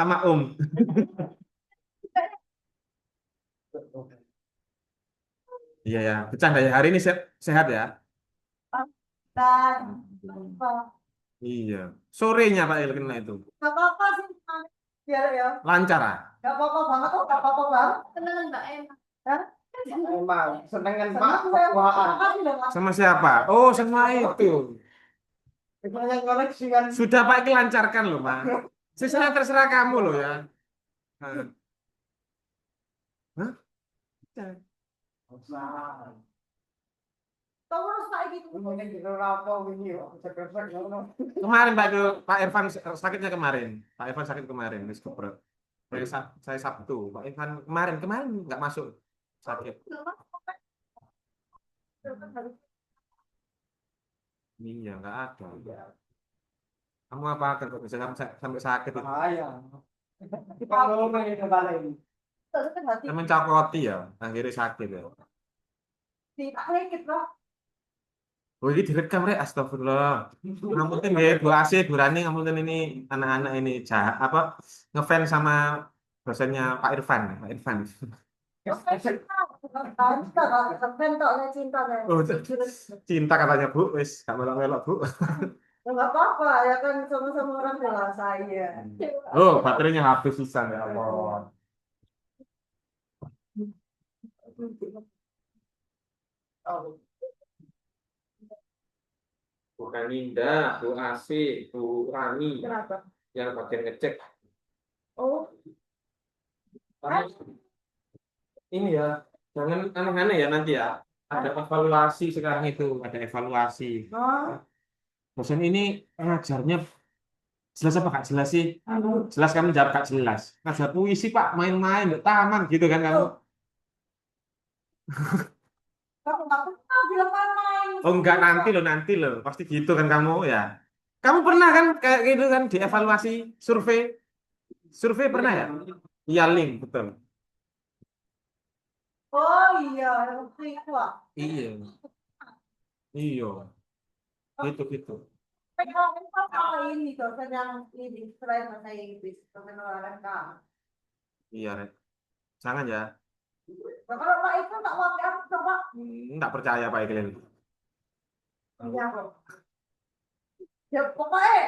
sama Om. Iya ya, bercanda ya. Hari ini sehat ya. Dan apa? Iya. Sorenya Pak Il kena itu. Gak apa-apa sih, biar ya. Lancar ah. Gak apa-apa banget kok, gak apa-apa banget. Seneng Mbak Em. Hah? Emang senengan Pak Seneng saya. ketuaan. Makasih loh, Mas. Sama siapa? Oh, sama itu. Senengan koleksi kan. Sudah Pak Il lancarkan loh, Pak. Sisanya terserah kamu loh ya. Hah? Hah? Tahu harus kayak gitu. Ini kita apa ini kok cek-cek ngono. Kemarin Pak Irfan sakitnya kemarin. Pak Irfan sakit kemarin, wis keprek. Saya Sabtu. Pak Irfan kemarin nggak masuk sakit. Iya, nggak ada. Kamu apa kan kok bisa sampai sakit itu? Bahaya. Kita ngomong ini balik. Terus hati Mencakoti ya, akhirnya sakit ya. diklik loh. Oh, ini direkam rek, astagfirullah. Ngapunten ya, Bu AC, Bu Rani, ngapunten ini anak-anak ini jahat apa ngefans sama dosennya Pak Irfan, Pak Irfan. Cinta saya. Oh, cinta katanya Bu, wis gak melok-melok Bu. Enggak apa-apa ya kan sama-sama orang tua saya. Oh, baterainya habis pisan ya Allah. Bukan Ninda, Bu AC, Bu Rani Kenapa? yang bagian ngecek. Oh, Ini ya, jangan aneh-aneh ya nanti ya. Ada evaluasi sekarang itu, ada evaluasi. oh, Dosen ini ngajarnya jelas apa kak jelas sih? Jelas kamu jawab kak jelas. Ngajar puisi Pak, main-main di taman gitu kan kamu? kamu nggak pernah bilang main. Oh enggak nanti loh, pasti gitu kan kamu ya. Kamu pernah kan kayak gitu kan dievaluasi survei? Survei pernah ya? Iya link betul. Oh iya, waktu itu ah. Iya, iya, gitu gitu. Pegang apa ini dosen yang ini selain bahasa Inggris, dosen olahraga. Iya, Rek. Jangan ya. Nah, kalau Pak itu tak mau apa coba? Enggak percaya Pak Iqlil. Iya kok. Ya pokoknya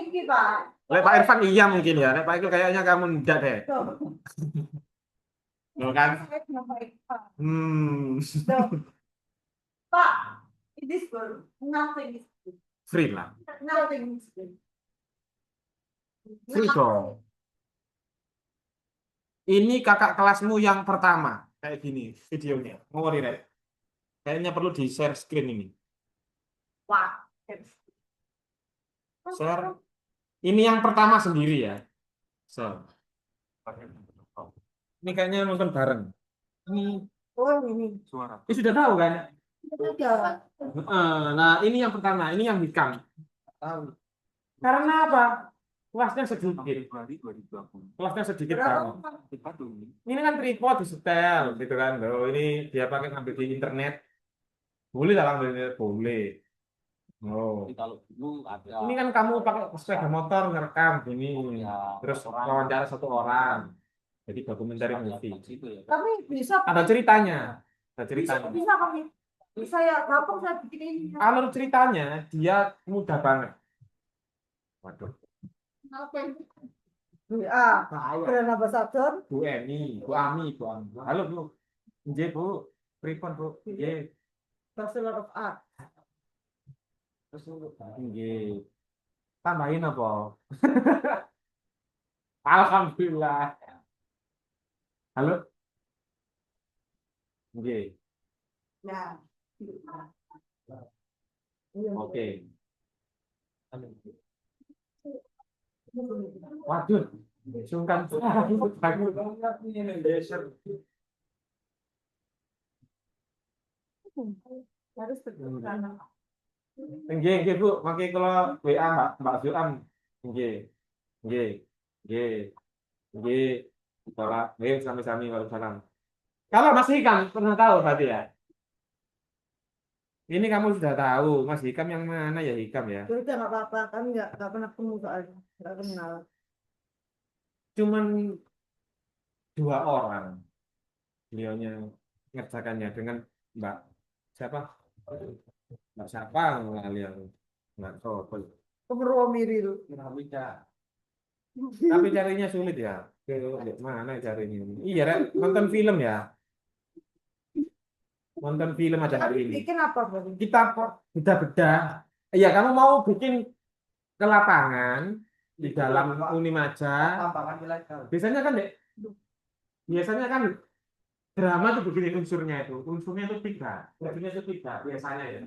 ini Pak. Lek Pak Irfan iya mungkin ya. Lek Pak Iqlil kayaknya kamu enggak deh. Tuh. Loh kan? Saya cuma Pak Iqbal. Hmm, Tuh. Pak, it is good. Nothing is good. free lah. Nothing is good. Free dong. Ini kakak kelasmu yang pertama. Kayak gini videonya. Ngori, Rek. Kayaknya perlu di share screen ini. Wah. Share. Ini yang pertama sendiri ya. Share. Ini kayaknya nonton bareng. Ini Oh ini. suara. Ini sudah tahu kan? Udah. Nah, ini yang pertama. Ini yang hikam. Tahu. Karena apa? Kelasnya sedikit. Kelasnya sedikit Berapa? banget. Ini kan tripod disetel gitu kan. Loh, ini dia pakai ngambil di internet. Boleh lah ngambil di internet, boleh. Oh. Kalau dulu ada Ini kan kamu pakai sepeda motor ngerekam ini. ya, Terus orang wawancara satu orang. Jadi dokumenter movie. gitu ya. Tapi bisa Ada ceritanya. Ada bisa ceritanya. bisa kami. Bisa ya, gampang saya bikin ini. Alur ceritanya dia mudah banget. Waduh. Apa ini? Ah, Bahaya. brand ambassador. Bu Eni, Bu Ami, Bu Ami. Halo Bu. Nggih Bu. Pripun Bu? Nggih. Bachelor of Art. Terus nggih. Tambahin apa? Alhamdulillah. Halo? Nggih. Ya. Oke. Waduh. Sungkan. Harus berkenan. Nggih Bu. Mangke kalau WA Mbak Zuam. Nggih. Nggih. Nggih. Nggih. Salah. Nggih sami-sami waalaikumsalam. Kalau Mas Hikam pernah tahu berarti ya? Ini kamu sudah tahu, Mas Hikam yang mana ya Hikam ya? Udah nggak apa-apa, kami nggak pernah ketemu soalnya, nggak kenal. cuman 2 orang beliaunya ngerjakannya dengan Mbak siapa? Mbak siapa kalian nggak tahu. Miril. Tapi carinya sulit ya. Mana carinya? Iya, Rek. Nonton film ya. Nonton film aja hari ini. Bikin apa, Bang? Kita bedah-bedah. Iya, kamu mau bikin ke lapangan di dalam Unimaja. Tambahan ilegal. Biasanya kan drama tuh begini unsurnya itu. Unsurnya itu 3. Unsurnya itu 3 biasanya ya.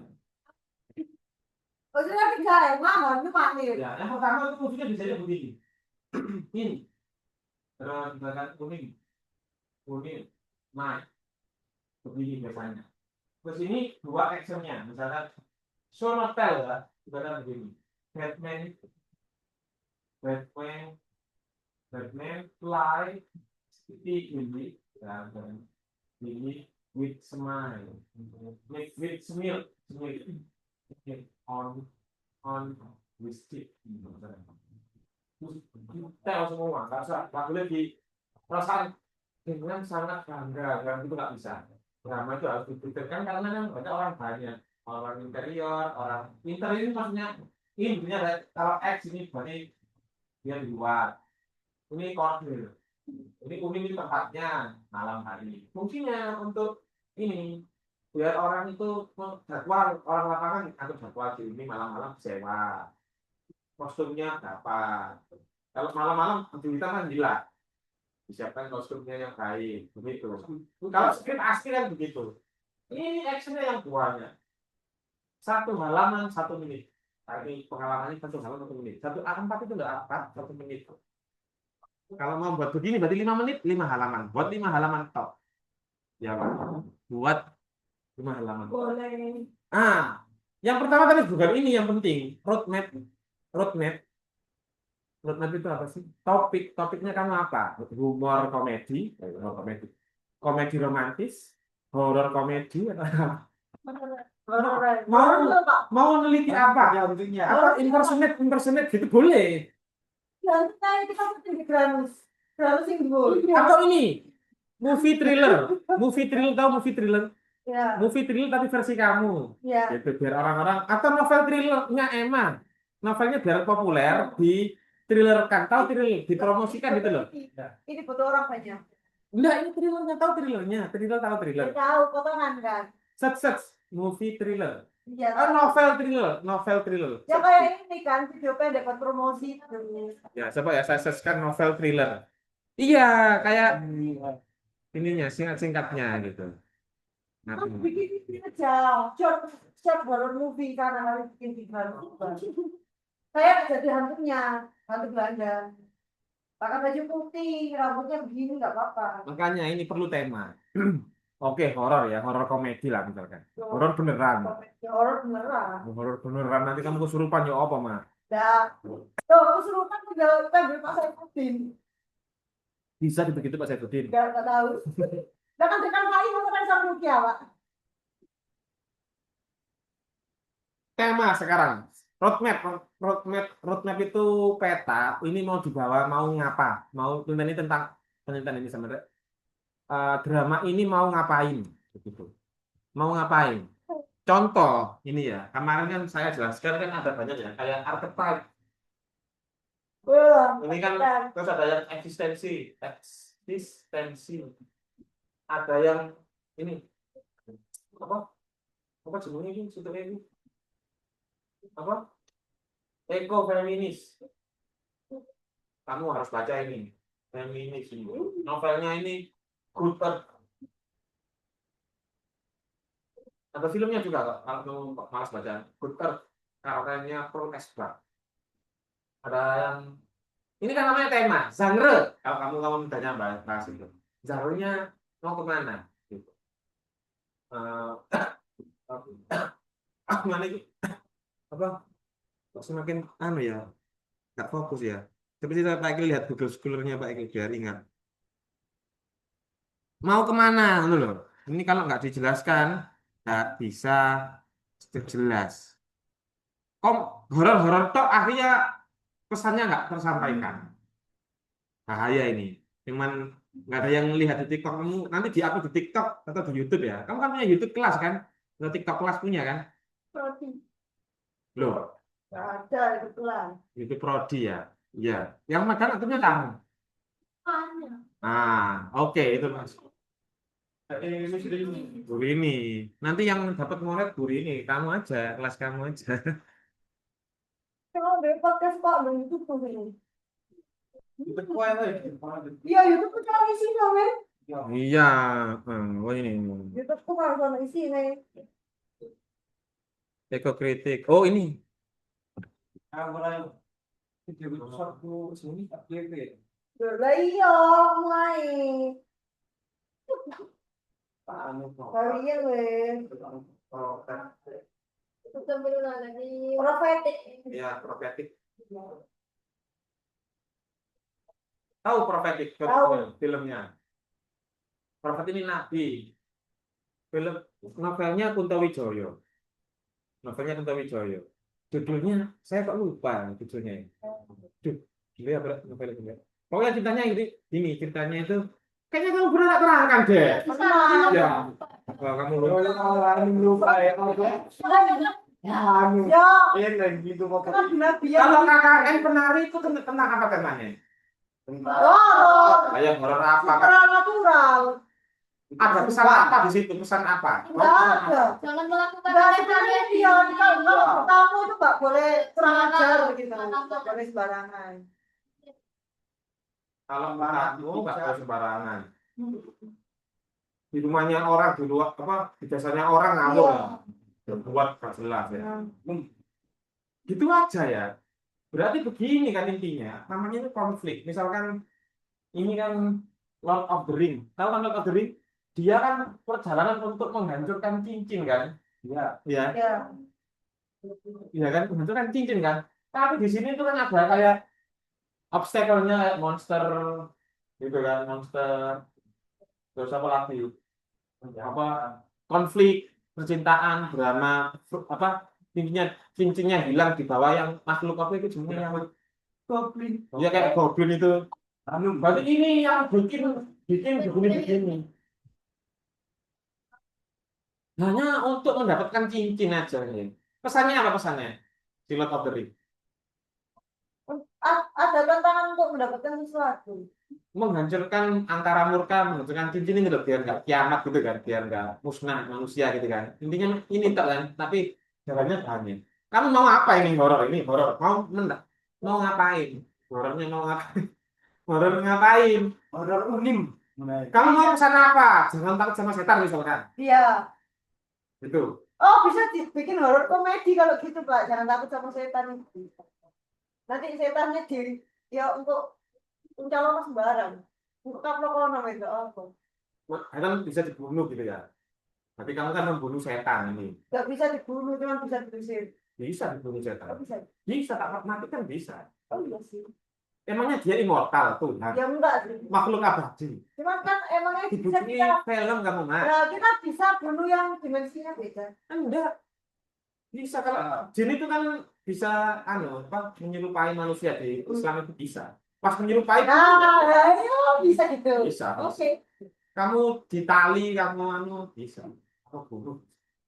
Oh, sudah 3 ya, mahal, itu mahal. Ya, yang pertama itu unsurnya biasanya begini. Ini. Terus misalkan kuning. Kuning. Naik. Begini biasanya. Terus ini 2 actionnya. Misalkan show not tell ya. Misalkan begini. Batman. Batman. Batman fly. Seperti ini. Dan ini with smile. With smile. On with stick. Kita semua nggak boleh di perasaan dengan sangat bangga kan itu nggak bisa. Drama itu harus dipikirkan karena kan banyak orang interior, orang interior ini maksudnya ini kalau X ini berarti dia di luar, ini corner, ini unik ini tempatnya malam hari. Fungsinya untuk ini biar orang itu jadwal orang lapangan atau jadwal di ini malam-malam sewa kostumnya dapat. Kalau malam-malam kita kan gila disiapkan kostumnya yang baik begitu. Kalau script asli kan begitu. Ini actionnya yang buahnya 1 halaman 1 menit. Tapi pengalamannya 1 halaman 1 menit. 1 A4 itu enggak apa 1 menit. Kalau mau buat begini berarti 5 menit 5 halaman. Buat 5 halaman top. Ya Pak. Buat 5 halaman. Boleh. Yang pertama tadi bukan ini yang penting. Roadmap. Roadmap itu apa sih? Topiknya kamu apa? Humor komedi, komedi romantis, horor komedi, atau apa? Mau neliti apa? Ya, bentuknya. Apa impersonate gitu boleh. Ya, itu kan di Granus yang dulu. Atau ini movie thriller tahu movie thriller? Ya, Movie thriller tapi versi kamu. ya. Gitu biar orang-orang atau novel thrillernya Emma. Novelnya biar populer di thrillerkan, tahu thriller dipromosikan gitu loh. Ini foto orang banyak. Enggak, ini thrillernya tahu thrillernya. Thriller tahu thriller. Saya tahu potongan kan. Search movie thriller. Iya. Novel thriller. Ya kayak ini kan video pendek dapat promosi itu. Ya, coba ya saya searchkan novel thriller. Iya, kayak ininya singkat-singkatnya gitu. Mas bikin ini aja, short horror movie karena harus bikin di Granus. Saya jadi hantunya, hantu Belanda. Pakai baju putih, rambutnya begini nggak apa-apa. Makanya ini perlu tema. Oke, horor ya, horor komedi lah misalkan. Horor beneran. Horor beneran. Horor beneran nanti kamu kesurupan ya apa, Mas? Dah. Tuh, kesurupan tinggal tembel Pak Saifuddin. Bisa begitu Pak Saifuddin. Nggak tahu. Nah kan tekan lain kan sama Rukia, Pak. Tema sekarang. Roadmap itu peta. Ini mau dibawa, mau ngapa? Mau ini tentang penelitian ini sebenarnya. Drama ini mau ngapain? Begitu. Mau ngapain? Contoh ini ya. Kemarin kan saya jelaskan kan ada banyak ya. Kayak archetype. Ini kan terus ada yang eksistensi. Ada yang ini apa jenisnya ini sebetulnya ini apa ekofeminis. Kamu harus baca ini feminis ini. Novelnya ini Good Earth. Ada filmnya juga kok kalau kamu malas baca Good Earth karakternya Paul Esbach. Ada yang ini kan namanya tema genre. Kalau kamu mintanya bahas itu genre-nya mau kemana gitu. Mana itu apa semakin ya nggak fokus ya. Coba kita Pak Ikil lihat Google Scholar-nya Pak Ikil biar ingat mau kemana loh. Ini kalau nggak dijelaskan nggak bisa jelas. Horor tok akhirnya pesannya nggak tersampaikan. Bahaya ini. Cuman nggak ada yang lihat di TikTok kamu. Nanti di-upload di TikTok atau di YouTube ya. Kamu kan punya YouTube kelas kan? Atau TikTok kelas punya kan? Prodi. Loh, Nggak ada itu kelas. YouTube Prodi ya. Iya. Yang makan akhirnya kamu. Oke itu Mas. Bu Rini. Nanti yang dapat murid Bu Rini, kamu aja, kelas kamu aja. Kalau dari podcast Pak, dari YouTube tuh ini. Itu kue lagi. Iya, YouTube tuh cuma isi dong, men. Iya, oh ini YouTube tuh harus ada isi nih. ekokritik. Oh ini. Mulai video satu sini tak pilih. Lah iya, mulai. Anu kok. Kalian weh. Itu sambil lagi. Profetik. Ya, profetik. Tahu profetik Tahu. filmnya? Profet ini nabi. Film novelnya Kunto Wijoyo. Novelnya Kunto Wijoyo. Judulnya saya kok lupa judulnya. Duh, gila ya novel itu ya. Pokoknya ceritanya ini ceritanya itu kayaknya kamu pernah terangkan deh. Pernah. Ya. Kalau kamu Lupa ya. Anu. Ya, Ini gitu kok. kan nabi ya. kalau KKN penari itu tentang apa temanya? Horor. Kayak horor apa? Supranatural. Ada pesan apa di situ? Pesan apa? Enggak ada. Jangan melakukan Enggak aneh-aneh. sebenarnya dia kalau kamu itu nggak boleh kurang ajar gitu. Nggak boleh sembarangan. Kalau aku nggak boleh sembarangan. Di rumahnya orang di luar apa? Di desanya orang ngawur Iya. ya. Buat nggak jelas ya. Nah, Gitu aja ya. Berarti begini kan intinya. Namanya itu konflik. Misalkan ini kan Lord of the Ring. Tahu kan Lord of the Ring? Dia kan perjalanan untuk menghancurkan cincin kan? Iya. Iya. ya. Iya kan? Menghancurkan cincin kan? Tapi di sini tuh kan ada kayak obstacle-nya kayak monster gitu kan, monster. Terus apa lagi? Apa konflik, percintaan, drama, apa cincinnya hilang di bawah yang makhluk apa itu semua yang Goblin. ya kayak goblin itu. Anu. Berarti ini yang bikin begini. Hanya untuk mendapatkan cincin aja nih. Pesannya apa pesannya? Si Lord of the Ring. Ada tantangan untuk mendapatkan sesuatu. Menghancurkan angkara murka, menghancurkan cincin ini loh, biar nggak kiamat gitu kan, biar nggak musnah manusia gitu kan. Intinya ini tak kan, tapi jalannya banyak. Kamu mau apa ini horor? Ini horor. Mau ngapain? Horornya mau ngapain? Horor ngapain? Horor unim. Kamu mau pesan apa? Jangan takut sama setan misalkan. Iya. Itu. Oh, bisa dibikin horor komedi kalau gitu, Pak. Jangan takut sama setan itu. Nanti setannya ya untuk mencalon sembarang. Untuk kaplokono itu apa? Kan bisa dibunuh gitu ya. Tapi kamu kan membunuh setan ini. Gak bisa dibunuh, cuma bisa diusir. Bisa dibunuh Oh, setan. bisa. Bisa tak mati kan bisa. Oh iya sih. Emangnya dia immortal tuh. Ya enggak sih. Makhluk abadi. Cuman kan emangnya bisa Dibunuhi kita, film kamu mah. nah, kita bisa bunuh yang dimensinya beda. Enggak. Bisa kalau jin itu kan bisa apa menyerupai manusia di Islam itu bisa. Pas menyerupai Nah, ya bisa gitu. bisa. Oke. Kamu ditali, kamu bisa. Kamu bunuh.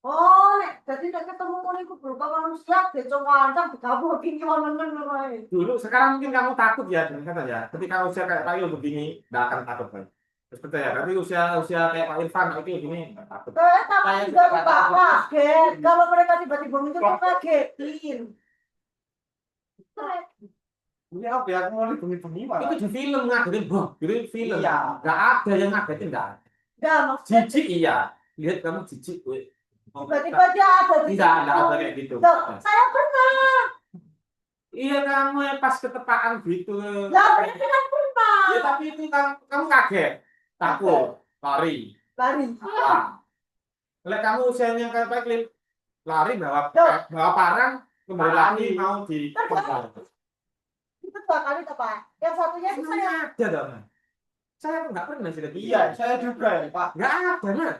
Oh, jadi nek ketemu ngono iku berupa manusia, decok wancang digabung iki ngono-ngono wae. Dulu sekarang mungkin kamu takut ya dengan kata ya. Ketika usia kayak Pak Il begini, nggak akan takut kan. Terus percaya. Tapi usia kayak Pak Irfan itu begini nggak takut. Tapi juga lupa kaget. Kalau mereka tiba-tiba muncul tuh kagetin. Ini apa ya? Aku mau bunyi-bunyi malah. Itu di film ngagetin, boh. Itu film. Iya. Nggak ada yang ngagetin, nggak ada. Enggak, maksudnya Jijik iya. Lihat kamu jijik, weh. tiba-tiba dia ada di Tidak situ. ada kayak gitu. Loh, saya pernah. Iya kamu yang pas ketepaan gitu. Lah, berarti kan pernah. Ya tapi itu kan kamu kaget, takut, lari. Lari. Nah, Oleh kamu usianya kayak Pak Klim, lari bawa parang kembali lagi mau di Itu 2 kali tuh, Pak. Yang satunya itu saya. ada dong. Saya nggak pernah sih lihat. Iya, saya juga ya, Pak. Nggak ada nah.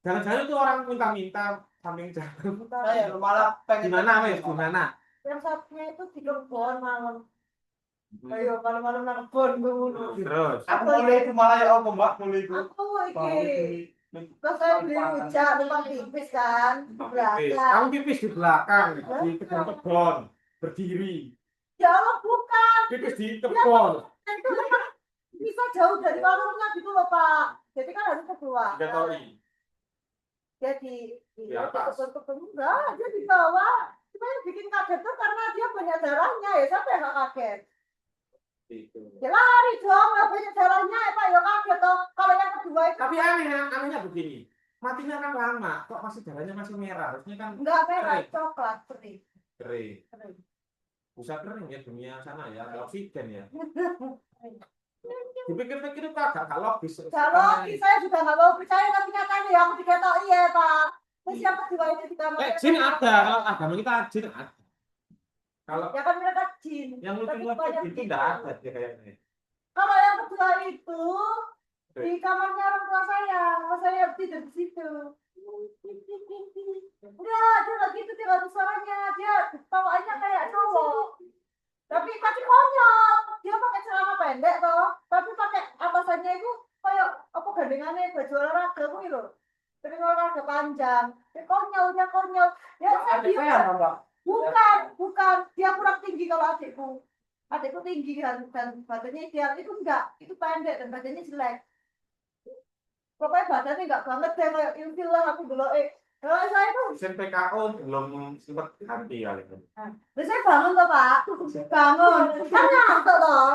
Jangan-jangan itu orang minta-minta samping jalan. Saya malah pengen Gimana wes? Gimana? Yang satunya itu di kebun malam. Ayo malam-malam nang bon ngono. Terus. Aku mulai itu malah ya apa Mbak mulai itu. Aku Baru iki. ini. Terus saya beli rujak numpang pipis kan. Pipis. Belakang. Kamu pipis di belakang, di kebun, berdiri. Ya Allah bukan. Pipis di kebun. Itu kan bisa jauh dari warungnya gitu loh Pak. Jadi kan harus keluar. Tidak tahu ini. Jadi Di atas. kebun enggak, dia di bawah. Cuma yang bikin kaget tuh karena dia banyak darahnya ya, siapa yang nggak kaget? Itu. Ya lari dong, nggak banyak darahnya ya Pak, ya kaget toh. Kalau yang kedua itu Tapi anehnya begini. Matinya kan lama, kok masih darahnya masih merah. Harusnya kan enggak merah, kering. coklat putih. Kering. Kering. Bisa kering ya dunia sana ya, ada oksigen ya. Dipikir-pikir itu agak logis. Kalau saya juga nggak mau percaya, tapi nyatanya ya aku diketok iya Pak. Terus yang kedua itu di kamar. Jin ada, kalau agama kita jin ada. Kalau Ya kan mereka jin. yang Tapi lucu-lucu banyak itu jin. tidak ada dia kayaknya. Kalau yang kedua itu di kamarnya orang tua saya tidur di situ. Enggak, dia nggak gitu, dia nggak ada suaranya, dia bawaannya kayak cowok. Tapi konyol, dia pakai celana pendek toh, tapi pakai atasannya itu kayak apa gandengannya baju olahraga gitu loh. Tapi olahraga panjang, dia konyol. Ya saya Ada dia saya Mbak. bukan, dia kurang tinggi kalau adikku. Adikku tinggi dan badannya ideal, itu enggak, itu pendek dan badannya jelek. Pokoknya badannya enggak banget deh kayak ilfil lah aku dulu. Kalau saya tuh, Mesin PKO belum sempat ganti kali ini. saya bangun toh Pak, bangun, kan ngantuk toh.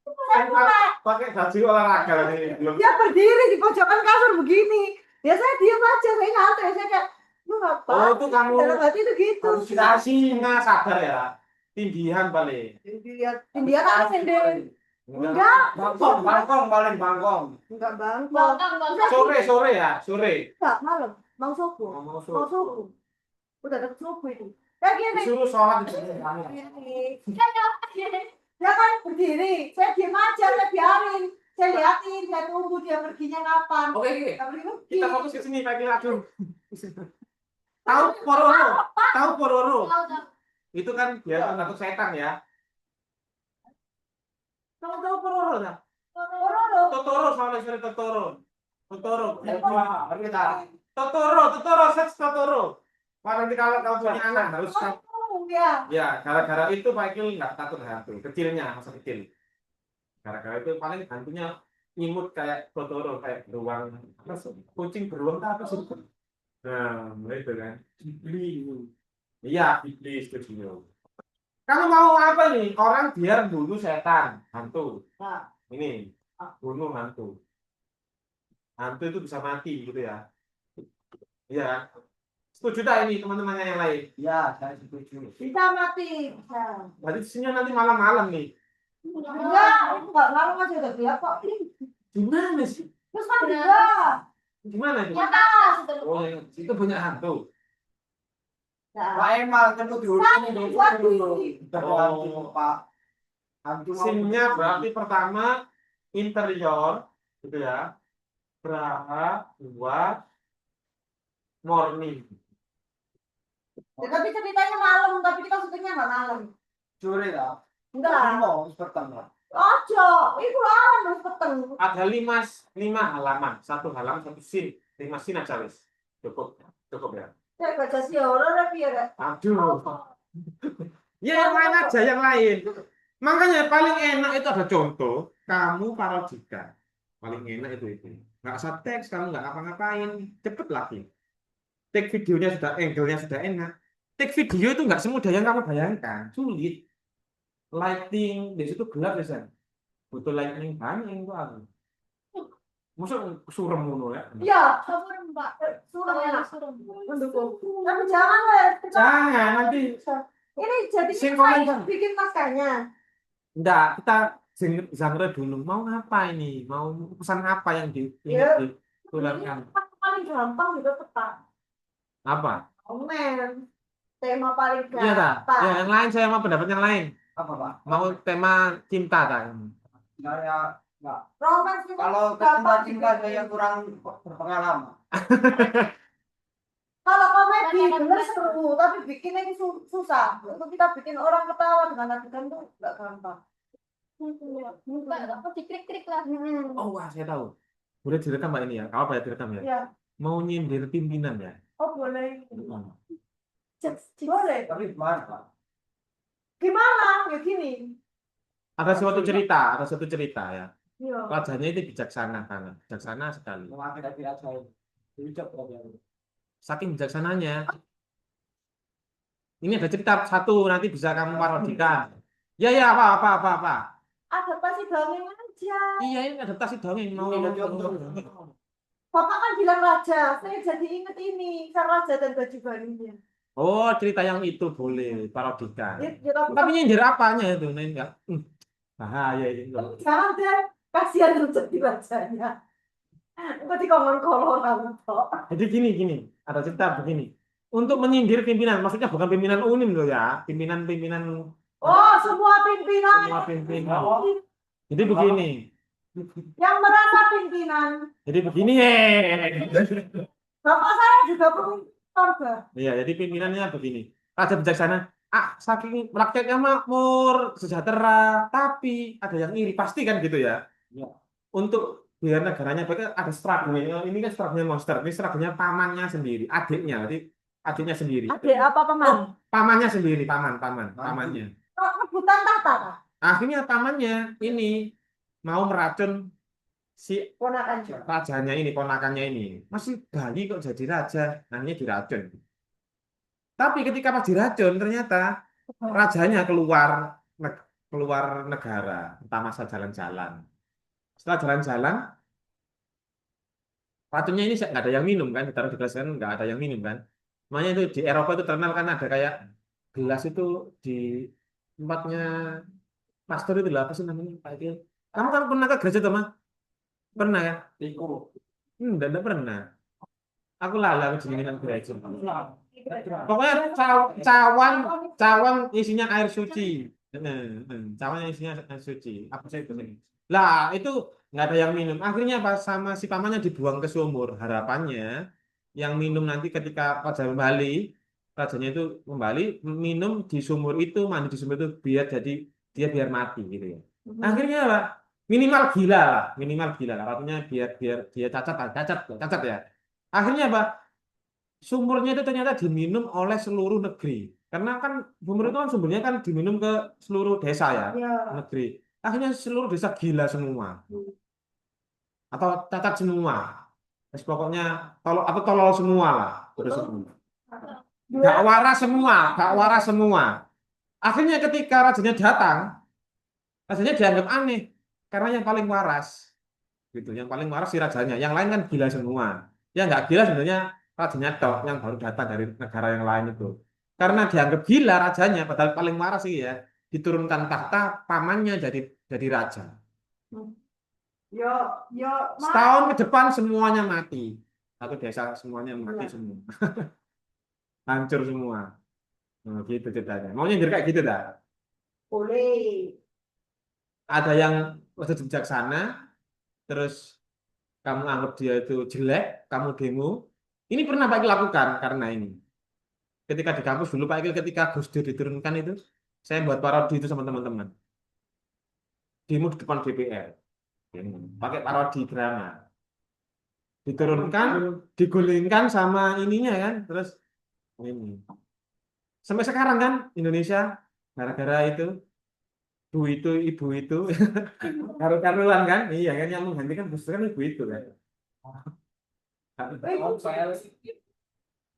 Saya mulai, Pakai baju olahraga ini belum. dia berdiri di pojokan kasur begini. Ya saya diam aja, saya ngantuk, saya kayak, lu ngapain? Oh itu kamu Dalam hati itu gitu. halusinasi nggak sadar ya? Tindihan paling. Dia kan sendiri. Enggak Bangkong paling bangkong. enggak bangkok. Sore ya, sore. Enggak, malam. Mau subuh. Oh, mau Mau subuh. Udah deket subuh itu. Kayak gini. Disuruh sholat di sini. Dia kan berdiri. Saya diem aja, saya biarin. Saya liatin, saya tunggu dia perginya kapan. Oke, Nggak pergi. kita fokus ke sini Pak Kilatu. Tahu Pororo? Tahu Pororo? Itu kan dia takut setan ya. Kamu tahu Pororo nggak? Pororo. Totoro soalnya sore Totoro. Totoro. Wah, kita. Totoro, seks Totoro. Wah, nanti kalau kamu punya anak harus Oh, ya. ya, gara-gara itu Pak Kil nggak takut hantu. Kecilnya, masa kecil. Gara-gara itu paling hantunya imut kayak Totoro, kayak beruang. Apa sih? Kucing beruang apa sih? Nah, itu kan. Iblis. Iya, iblis itu. Kamu mau apa nih? Orang biar bunuh setan, hantu. Nah. Ini, bunuh hantu. Hantu itu bisa mati gitu ya. Iya. Setuju tak ini teman-temannya yang lain? Ya, saya setuju. Bisa mati. Bisa. Berarti sini nanti malam-malam nih. Enggak, itu enggak ngaruh aja udah gelap kok. Gimana sih? Terus kan juga. Gimana itu? Ya kan. Oh, itu banyak hantu. Pak Emal kan dulu dulu. Oh. Pak. Hantu mau- Simnya berarti pertama interior, gitu ya. Braha, dua, morning. Ya, tapi ceritanya malam, tapi kita syutingnya nggak malam. Sore lah. Enggak. Mau pertama. Ojo, itu lawan harus peteng. Ada lima halaman, satu halaman, satu scene. 5 scene aja wis. Cukup ya. Saya baca si horor tapi ya. Aduh. Ya yang lain aja, yang lain. Makanya paling enak itu ada contoh, kamu parodikan. Paling enak itu. Nggak usah teks, kamu nggak ngapa-ngapain. Cepet lagi. Take videonya sudah, angle-nya sudah enak. Take video itu nggak semudah yang kamu bayangkan. Sulit. Lighting, di situ gelap ya, San. Butuh lighting banyak itu aku. Maksud surem ngono ya. Iya, surem Mbak. Surem ya. Mendukung. Tapi jangan lah. Jangan nanti Ini jadi Sing komentar. bikin naskahnya. enggak, kita genre dulu. Mau apa ini? Mau pesan apa yang Ya. ditularkan? Paling gampang juga tepat. Apa? Komen. Tema paling Iya tak? gampang. Ya, yang lain saya mau pendapat yang lain. Apa Pak? Mau tema cinta tak? Saya enggak. Romance itu Kalau gampang cinta juga. saya kurang berpengalaman. Kalau komedi bener seru, tapi bikinnya itu susah. Untuk kita bikin orang ketawa dengan adegan tuh nggak gampang. Buka, apa dikrik-krik lah. Oh, wah, saya tahu. Boleh direkam Mbak ini ya? Kalau apa ya direkam ya? Ya. Mau nyindir pimpinan ya? Oh boleh. Hmm. Boleh. Tapi gimana, Pak? Gimana? Ya gini. Ada suatu cerita ya. Iya. Rajanya itu bijaksana kan, bijaksana sekali. Memakai tidak saya. Bijak program. Saking bijaksananya, ini ada cerita satu nanti bisa kamu parodikan. Ya ya apa. Adaptasi dongeng aja. Iya ini adaptasi dongeng mau. Bapak kan bilang raja, saya jadi inget ini, kan raja dan baju barunya. Oh cerita yang itu boleh parodikan. Ya, Tapi nyindir apanya itu? Nah, enggak. Bahaya ini. jangan deh, kasihan tuh jadi rajanya. Ketika ngomong orang toh. Jadi gini, ada cerita begini. Untuk menyindir pimpinan, maksudnya bukan pimpinan UNIM loh ya, pimpinan Oh, semua pimpinan. semua pimpinan. Jadi begini, Yang merasa pimpinan. jadi begini. Bapak saya juga keluarga. Iya, jadi pimpinannya begini. Raja bijaksana, saking rakyatnya makmur, sejahtera, tapi ada yang iri, pasti kan gitu ya. Ya. Untuk biar negaranya baik ada struggle. Ini kan struggle monster, ini struggle pamannya sendiri, adiknya, jadi adiknya sendiri. Adik apa paman? Pamannya sendiri, pamannya. Rebutan tahta. Akhirnya pamannya ini mau meracun si Ponakan. rajanya ini, ponakannya ini. Masih bayi kok jadi raja, namanya diracun. Tapi ketika pas diracun ternyata rajanya keluar negara, entah masa jalan-jalan. Setelah jalan-jalan, racunnya ini nggak ada yang minum kan, ditaruh di gelas kan nggak ada yang minum kan. Makanya itu di Eropa itu terkenal kan ada kayak gelas itu di tempatnya pastor itu lah apa sih namanya Pak Ikil? Kamu kan pernah ke gereja tuh mah? Pernah ya? Tiku. Enggak pernah. Aku lala ke jenengan gereja. Pokoknya cawan isinya air suci. Cawan isinya air suci. Apa sih itu? Lah itu nggak ada yang minum. Akhirnya pas sama si pamannya dibuang ke sumur. Harapannya yang minum nanti ketika raja kembali, rajanya itu kembali minum di sumur itu, mandi di sumur itu biar mati gitu ya. Akhirnya apa? Minimal gila lah. Artinya biar dia cacat ya. Akhirnya apa? Sumurnya itu ternyata diminum oleh seluruh negeri. Karena kan sumur itu kan sumbernya kan diminum ke seluruh desa ya, negeri. Akhirnya seluruh desa gila semua. Atau cacat semua. Terus pokoknya tolol semua lah. Terus gak waras semua. Akhirnya ketika rajanya datang, rajanya dianggap aneh karena yang paling waras. Gitu, yang paling waras si rajanya. Yang lain kan gila semua. Yang nggak gila sebenarnya rajanya tok yang baru datang dari negara yang lain itu. Karena dianggap gila rajanya, padahal paling waras sih ya, diturunkan tahta pamannya jadi raja. Yo, Setahun ke depan semuanya mati. Satu desa semuanya mati semua. Hancur semua. Nah, gitu ceritanya. Maunya jadi kayak gitu dah. boleh. Ada yang bijaksana, terus kamu anggap dia itu jelek, kamu demo. Ini pernah Pak Ikil lakukan karena ini. Ketika di kampus dulu Pak Ikil ketika Gus Dur diturunkan itu, saya buat parodi itu sama teman-teman. Demo di depan DPR. Pakai parodi drama. Diturunkan, digulingkan sama ininya kan, terus ini. Sampai sekarang kan Indonesia gara-gara itu ibu itu karu-karuan kan? Iya kan yang menggantikan Gus Dur kan ibu itu kan. Oh, saya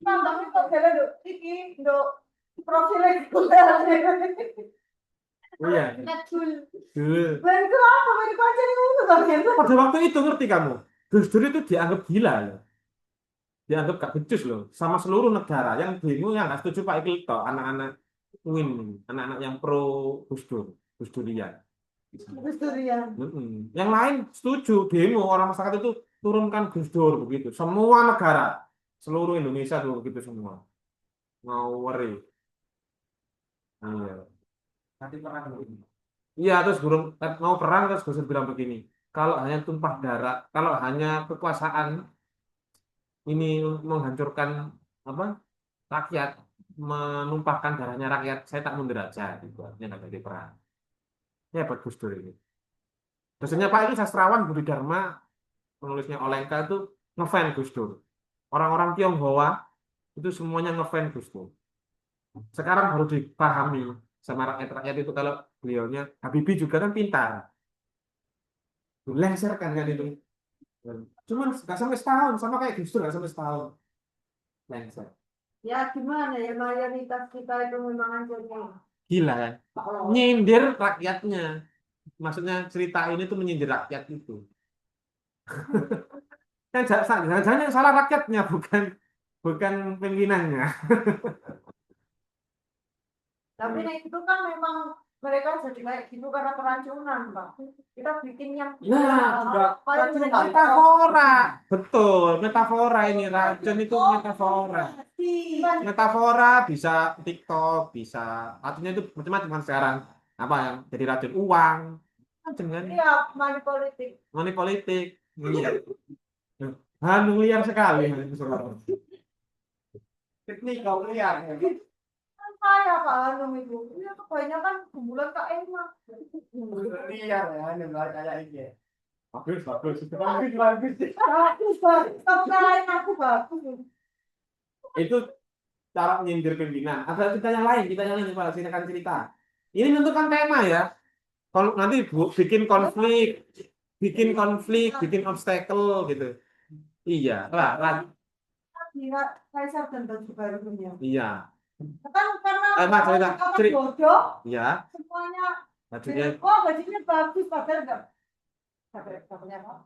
Tambahnya kok bela dok, iki dok profilnya Oh iya, Netful. dulu. Lain itu apa? Lain itu aja nih itu bagian itu. Pada waktu itu ngerti kamu, Gus Dur itu dianggap gila loh. Dianggap gak becus loh. Sama seluruh negara yang demo yang nggak setuju Pak Ikil toh, anak-anak Win, anak-anak yang pro Gus Dur, Gus Durian. Gus Durian. Yang lain setuju demo orang masyarakat itu turunkan Gus Dur begitu. Semua negara, seluruh Indonesia tuh begitu semua. Mau worry. Iya. nanti pernah begini. Iya, terus burung mau perang terus Gus Dur bilang begini. Kalau hanya tumpah darah, kalau hanya kekuasaan ini menghancurkan apa rakyat, menumpahkan darahnya rakyat, saya tak mundur aja gitu. Artinya nggak jadi perang. Ini hebat Gus Dur ini. Dosennya Pak ini sastrawan Budi Dharma, penulisnya Olengka itu ngefans Gus Dur. Orang-orang Tionghoa itu semuanya ngefans Gus Dur. Sekarang baru dipahami sama rakyat-rakyat itu kalau beliaunya Habibie juga kan pintar. Lengser kan itu. Cuman nggak sampai setahun, sama kayak Gus Dur nggak sampai setahun. Lengser. Ya gimana ya mayoritas kita itu memang anjurnya. Gila kan? Nyindir rakyatnya. Maksudnya cerita ini tuh menyindir rakyat itu. Kan jangan yang salah rakyatnya, bukan pimpinannya. Tapi nah, itu kan memang mereka jadi kayak gitu karena keracunan, Pak. Kita bikin yang Nah, paling metafora. Betul, metafora ini racun itu metafora. Metafora bisa TikTok, bisa artinya itu macam-macam kan sekarang. Apa yang jadi racun uang, racun kan? Iya, money politik. Money politik. Iya. Hanu liar sekali sekarang. Teknik kau liar. Kan saya Pak Hanum itu. Iya kebanyakan bulan Kak Emma. Liar ya, ini kayak ini. Bagus, bagus. Bagus, bagus. Bagus, bagus. Tapi kalian aku bagus. Itu cara menyindir pimpinan. Ada cerita yang lain, Pak. Silakan cerita. Ini menentukan tema ya. Kalau nanti bikin konflik, bikin obstacle gitu. Iya, lah. Iya, Kaisar dan Baju Baru punya. Iya. Kan karena Mas, cerita. bodoh, Iya, semuanya. bajunya Oh, bajunya bagus, padahal enggak. Sabarnya apa?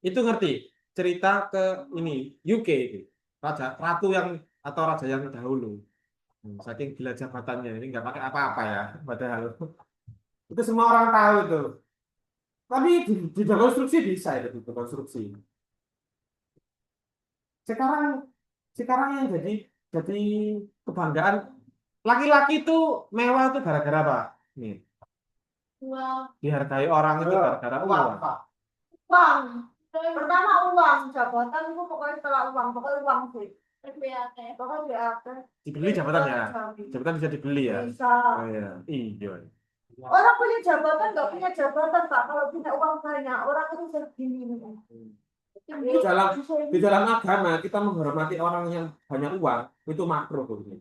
itu ngerti. Cerita ke ini UK itu. Ratu yang atau raja yang dahulu. Saking gila jabatannya ini nggak pakai apa-apa ya, padahal itu semua orang tahu itu. Tapi di konstruksi bisa itu konstruksi. Sekarang sekarang yang jadi kebanggaan laki-laki itu mewah itu gara-gara apa? Nih, Uang. dihargai orang itu gara-gara uang. Uang. Pertama uang, jabatan itu pokoknya setelah uang, pokoknya uang sih. Pokoknya BAT. Dibeli jabatan ya? Jabatan bisa dibeli ya? Bisa. Oh, iya. Iya. Orang punya jabatan nggak punya jabatan Pak, kalau punya uang banyak, orang itu segini. Di dalam agama kita menghormati orang yang banyak uang itu makruh ini.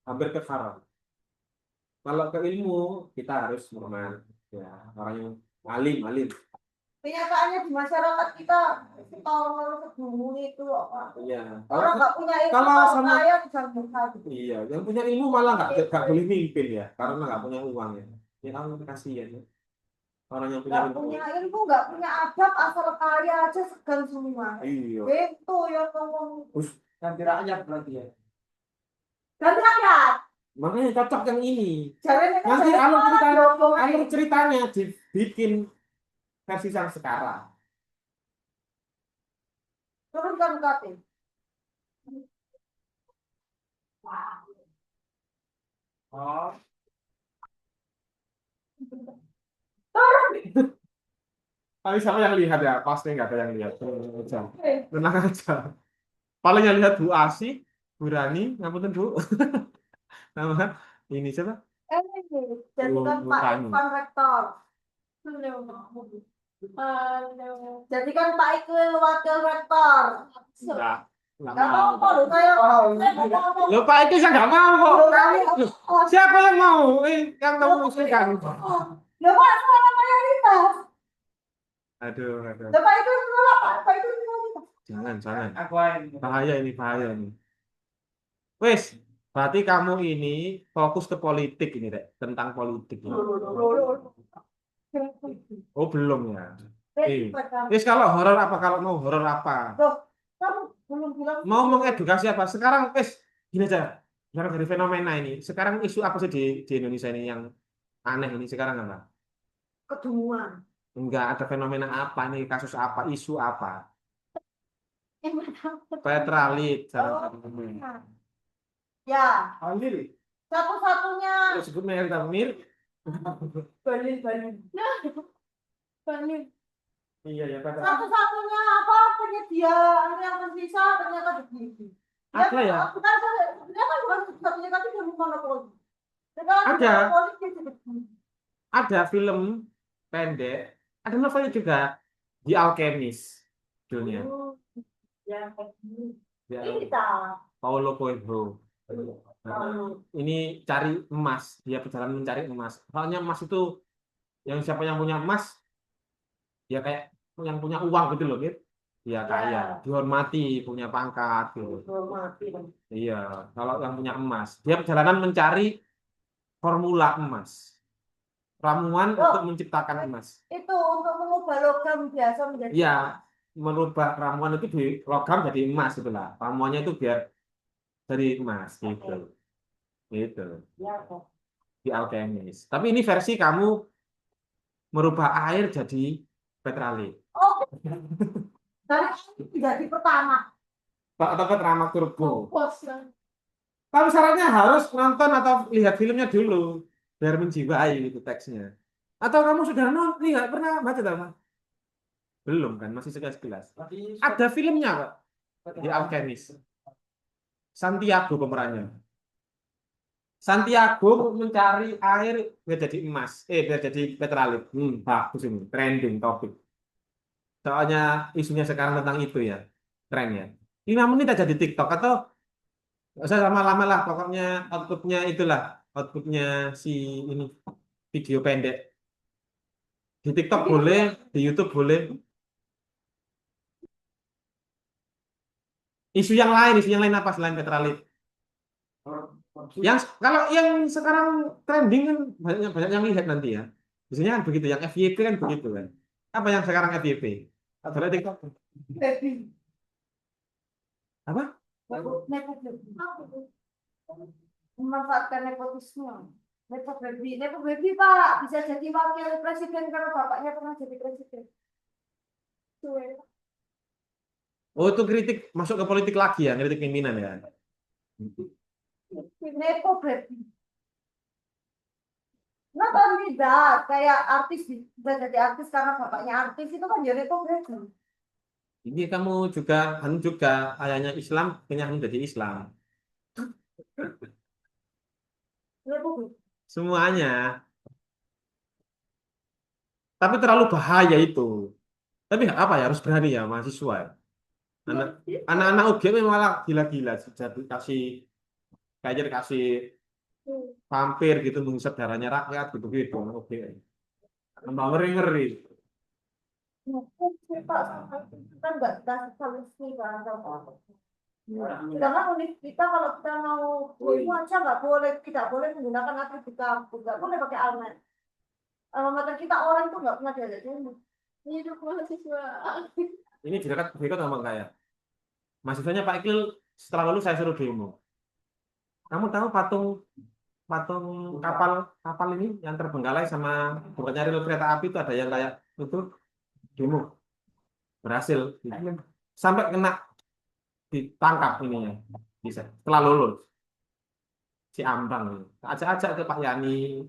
Hampir ke haram. Kalau ke ilmu kita harus menghormati ya orang yang alim. Kenyataannya di masyarakat kita kalau sebelum itu apa? Iya. Orang nggak punya ilmu, Kalau kalau sama kaya bisa bukan. iya, yang punya ilmu malah nggak boleh mimpin ya, karena nggak punya uang ya. Ya Allah kasihan ya. Orang yang punya Nggak ilmu. punya ilmu, nggak punya adab, asal kaya aja segan semua. Iya. Itu yang ngomong. Ganti rakyat berarti ya. Dan rakyat. Makanya cocok yang ini. Jangan Nanti alur ceritanya dibikin versi yang sekarang. turunkan UKT. Oh, Tapi siapa yang lihat ya? Pasti nggak ada yang lihat. Tenang aja. Paling yang lihat Bu Asi, Bu Rani, ngapunten Bu. Nama ini siapa? Jadikan Bu Pak Rani. Irfan rektor. Jadikan Pak Iqbal wakil rektor. Nggak Nggak mau. mau loh saya. Loh Pak itu saya nggak mau kok. Siapa yang mau? Yang mau mengusulkan. Loh Pak, saya mayoritas. Aduh. Loh Pak itu menolak Pak. Pak itu menolak. Jangan. aku ini. Bahaya ini. Wes, berarti kamu ini fokus ke politik ini, Dek. Tentang politik. Oh, belum ya. Wes kalau horor apa? Kalau mau horor apa? Loh, kamu belum bilang Mau mengedukasi apa? Sekarang gini aja. Sekarang dari fenomena ini. Sekarang isu apa sih di Indonesia ini yang aneh ini sekarang apa? kedunguan. Enggak ada fenomena apa nih, kasus apa, isu apa? Petralit. Ya, Ambil. satu-satunya Disebut Mary Tamir. Balil. Iya ya, Petralit. Satu-satunya apa penyedia yang tersisa ternyata begitu. Ada ya? Bukan sebenarnya kan bukan satu-satunya tapi dia monopoli. Sekarang Ada. monopoli dia jadi begitu. ada film pendek, ada novelnya juga, The Alchemist judulnya. Ya, Ya, kita. Paulo Coelho. Ini cari emas, dia perjalanan mencari emas. Soalnya emas itu siapa yang punya emas, ya kayak yang punya uang gitu loh, gitu. Ya kaya, dihormati, punya pangkat gitu. Hormati. Iya, kalau yang punya emas, dia perjalanan mencari formula emas, ramuan untuk menciptakan emas. Itu untuk mengubah logam biasa menjadi Iya, merubah ramuan itu di logam jadi emas itulah. Ramuannya itu biar dari emas gitu. Gitu. ya, kok. Di alkemis. Tapi ini versi kamu merubah air jadi petrale. Oh, dari jadi pertama. Atau petrama turbo. Bos. Tapi syaratnya harus nonton atau lihat filmnya dulu biar menjiwai itu teksnya. Atau kamu sudah nonton, nggak pernah baca tak, Mas? Belum kan, masih sekilas-sekilas. Ada filmnya, Pak. Di Alchemist. Santiago pemerannya. Santiago mencari air biar jadi emas, biar jadi petralip. Bagus ini, trending topik. Soalnya isunya sekarang tentang itu ya, tren ya. 5 menit aja di TikTok atau nggak usah lama-lama lah, pokoknya outputnya itulah, outputnya si ini video pendek. Di TikTok boleh, di YouTube boleh. Isu yang lain apa selain petralip? Yang kalau yang sekarang trending kan banyak banyak yang lihat nanti ya. Biasanya kan begitu, yang FYP kan begitu kan. Apa yang sekarang FYP? Atau lihat TikTok? Baby. Apa? Memanfaatkan nepotisme. Nepo baby Pak bisa jadi wakil presiden kalau bapaknya pernah jadi presiden. Oh itu kritik masuk ke politik lagi ya, kritik pimpinan ya. Nepo baby. Nah, tidak kayak artis bisa jadi artis karena bapaknya artis itu kan jadi nepo baby. Ini kamu juga ayahnya Islam, kenyang menjadi Islam. Nepo baby. Semuanya. Tapi terlalu bahaya itu. Tapi nggak apa ya, harus berani ya mahasiswa. Anak-anak UGM malah gila-gila. Jadi kasih vampir gitu menghisap darahnya rakyat gitu-gitu. Oke. Tambah ngeri-ngeri. Pak, kan nggak dikasih solusi kan sama. Karena unik kita kalau kita mau demo aja nggak boleh, tidak boleh menggunakan atribut kampus, nggak boleh pakai almet. Alamat kita orang itu nggak pernah diajak demo. Hidup mahasiswa. Ini dekat ngomong kayak. Mahasiswanya Pak Iqbal setelah lulus saya suruh demo. Kamu tahu patung patung kapal ini yang terbengkalai sama bukannya rel kereta api itu ada yang kayak itu demo berhasil sampai kena ditangkap ininya bisa setelah lulus si Ambang ini. Ajak-ajak ke Pak Yani,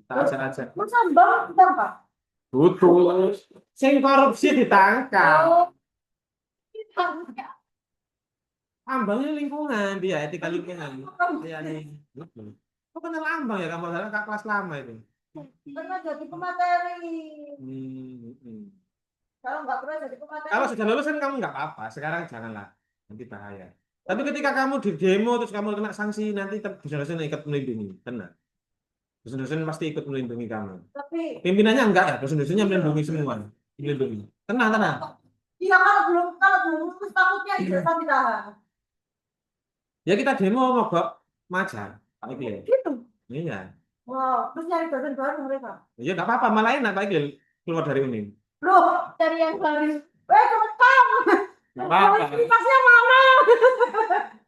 ajak-ajak. Mas Ambang kita Pak. Betul. Sing korupsi ditangkap. Oh, Ambangnya lingkungan dia etika lingkungan. Yani. Betul. Kok kenal Ambang ya kamu salah kak kelas lama itu. pernah jadi pemateri. Kalau nggak pernah jadi pemateri. Kalau sudah lulus kan kamu nggak apa-apa. Sekarang janganlah. Nanti bahaya. Tapi ketika kamu di demo terus kamu kena sanksi nanti dosen-dosen ikut melindungi. Tenang. Dosen-dosen pasti ikut melindungi kamu. Tapi Pimpinannya enggak ya, dosen-dosennya melindungi semua. Melindungi. Tenang, tenang. iya kalau belum lulus takutnya ijazah ditahan. Ya kita demo mogok majar. Gitu ya. Gitu. Iya. Wow, terus nyari dosen baru mereka. Ya nggak apa-apa, malah enak Pak Igil keluar dari UNIM. Loh, cari yang baru. Teman kamu. Nggak apa-apa. Kualitasnya mana?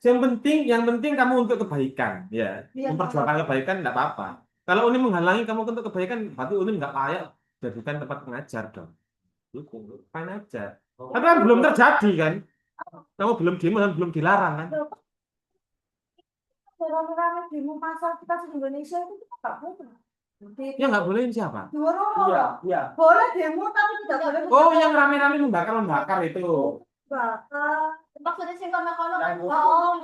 Yang penting kamu untuk kebaikan, ya. Iya. Memperjuangkan kebaikan nggak apa-apa. Kalau UNIM menghalangi kamu untuk kebaikan, berarti UNIM nggak layak jadikan tempat mengajar dong. Itu fine aja. Tapi kan belum terjadi kan? Kamu belum demo dan belum dilarang kan? Rame-rame demo masal kita di Indonesia itu kita nggak boleh. Ya nggak bolehin siapa? Iya, iya. Boleh demo tapi tidak boleh. Oh, yang rame-rame membakar itu. Bakar. Maksudnya sih karena kalau Yang oh,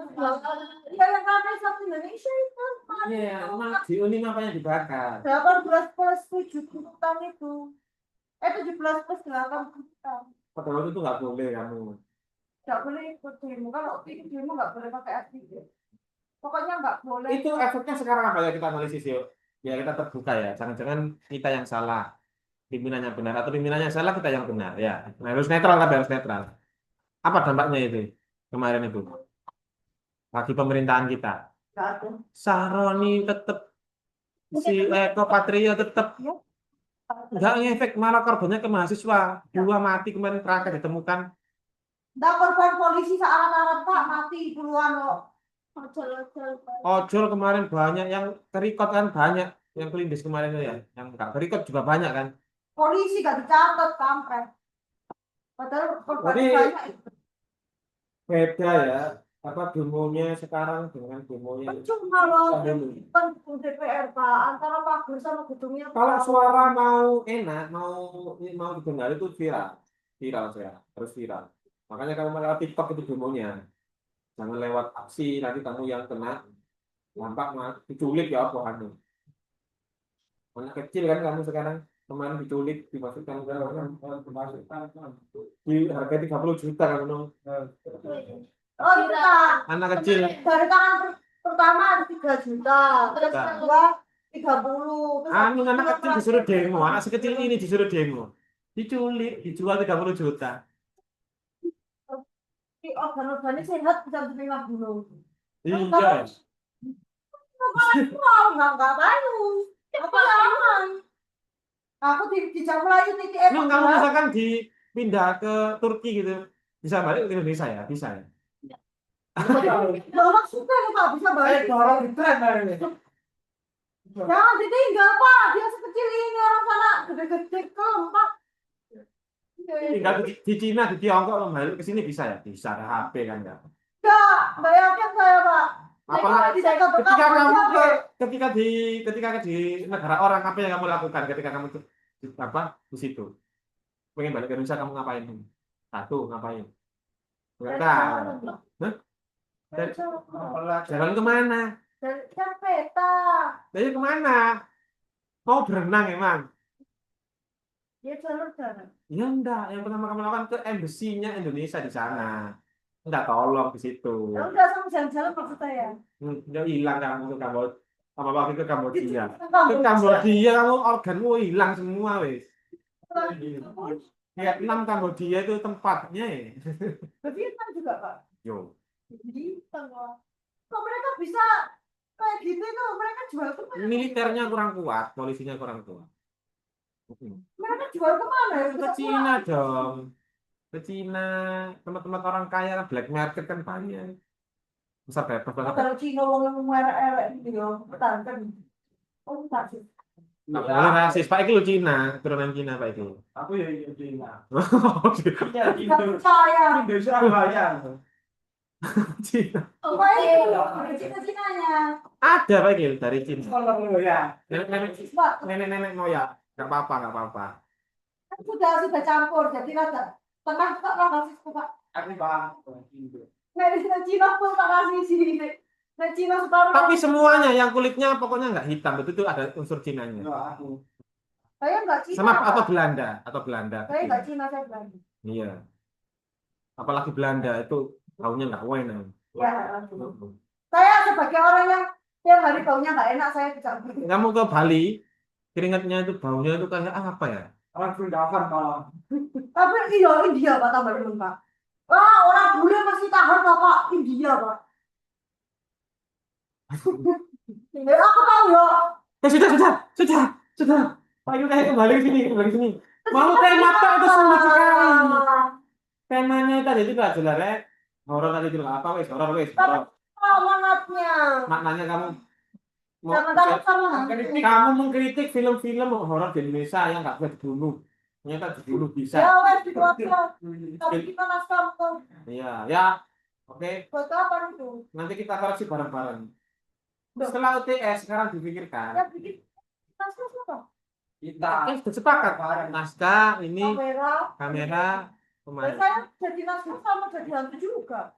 ya yang rame satu Indonesia itu Iya, emang di Unim apanya dibakar? 18 plus 7 tuntutan itu. 17 plus 8 tuntutan. Pada waktu itu nggak boleh kamu. Nggak boleh ikut demo. Kalau ikut demo nggak boleh pakai RTP. Pokoknya nggak boleh. Itu efeknya sekarang apa ya kita analisis yuk. Ya kita terbuka ya. Jangan-jangan kita yang salah, pimpinannya benar atau pimpinannya salah kita yang benar ya. Nah, harus netral tapi harus netral. Apa dampaknya itu kemarin itu bagi pemerintahan kita? Nggak ada. Saroni tetap si Eko Patrio tetap Ya. nggak ngefek malah korbannya ke mahasiswa dua mati kemarin terakhir ditemukan. Nggak korban polisi searan-aran Pak mati puluhan kok. Ojol kemarin banyak yang terikot kan banyak yang kelindes kemarin itu ya yang nggak terikot juga banyak kan. Polisi nggak dicatat kampret. Padahal korbannya Jadi banyak. beda ya apa demonya sekarang dengan demonya Percuma loh. dulu. Kan DPR Pak antara pagar sama gedungnya Kalau Pak. suara mau enak mau didengar itu viral viral saya harus viral. Makanya kalau lewat TikTok itu demonya jangan lewat aksi nanti kamu yang kena nampak diculik ya apa anu. Anak kecil kan kamu sekarang kemarin diculik dimasukkan ke di harga 30 juta kan no. Oh iya. Anak kecil Dari tangan pertama 3 juta, terus Nah. kedua 30, terus anu anak kecil disuruh demo anak sekecil ini disuruh demo diculik dijual 30 juta. di organ-organnya sehat bisa diterima dulu. Iya. Wow, nggak bayu. Apa aman? Aku di Jawa Melayu titik Nah, kamu misalkan dipindah ke Turki gitu bisa balik ke Indonesia ya bisa ya. Kalau maksudnya nggak bisa balik. Orang di tren ini. Jangan ditinggal Pak, dia sekecil ini orang sana gede-gede keempat. Tinggal di Cina di Tiongkok balik ke sini bisa ya bisa ada HP kan ya. Nggak yakin saya Pak. Apalagi Saya ketika kamu ketika di negara orang apa yang kamu lakukan ketika kamu di situ pengen balik ke Indonesia kamu ngapain? Satu ngapain? Enggak tahu. Hah? Jalan kemana? Kan peta. Dari kemana? Mau berenang emang? Dia jalur jalan. Ya enggak, yang pertama kamu lakukan ke embassy-nya Indonesia di sana. Enggak tolong di situ. Ya udah sama jalan-jalan maksud saya. Udah hilang kamu ke Kamboja. Sama waktu ke Kambodia. Ke Kamboja. Kambodia kamu organmu hilang semua wes. Vietnam Kambodia itu tempatnya ya. Vietnam juga Pak. Yo. Di tengah. Kok mereka bisa kayak gitu itu mereka jual kemana? Militernya kurang kuat, polisinya kurang kuat. Mereka jual kemana? Ke Cina dong. Ke Cina, tempat-tempat orang kaya, black market kan banyak. Besar bebas banget. Kalau Cina wong yang merek-erek gitu ya, pertahankan. Oh, tak sih. Nggak boleh rasis, Pak itu Cina, keturunan Cina Pak itu. Aku ya Cina. Iya, Ya gitu. saya. Indonesia banyak. Cina. Oh, baik. Cina-Cinanya. Ada Pak itu dari Cina. Kalau ya. Pak, Nenek moyang, nggak apa-apa, nggak apa-apa. kan sudah campur, jadi rada tengah tak rasis Pak. Aku bang. Nah, Cina pun tak kasih sini. Nah, Cina separuh. Tapi semuanya yang kulitnya pokoknya nggak hitam, itu ada unsur Cinanya. Aku. Saya nggak Cina. Sama Pak. atau Belanda. Saya nggak Cina, saya Belanda. Iya. Apalagi Belanda itu baunya nggak enak. Ya, saya sebagai orang yang tiap hari baunya nggak enak, saya tidak begitu. Kamu ke Bali, keringatnya itu baunya itu kayak apa ya? Orang Sundawan malah. Tapi iya India Pak tambah dulu Pak. Wah orang bule masih tahan Pak India Pak. Ya, aku tahu ya. Sudah. Pak Yu kayak kembali ke sini. Mau tema apa itu sulit sekali. Temanya tadi itu nggak jelas ya. Horor tadi itu apa wes? Horor. Semangatnya. Maknanya kamu Jangan takut sama hantu. kamu mengkritik film-film horor di Indonesia yang nggak bisa dibunuh. Ternyata dibunuh bisa. Ya wes di keluarga. Tapi gimana kamu? Iya. Oke. Buat apa itu? Nanti kita koreksi bareng-bareng. Setelah UTS sekarang dipikirkan. Ya bikin naskah apa? Kita. Oke, sudah sepakat. Naskah ini kamera Dan kemarin. saya jadi naskah sama jadi hantu juga.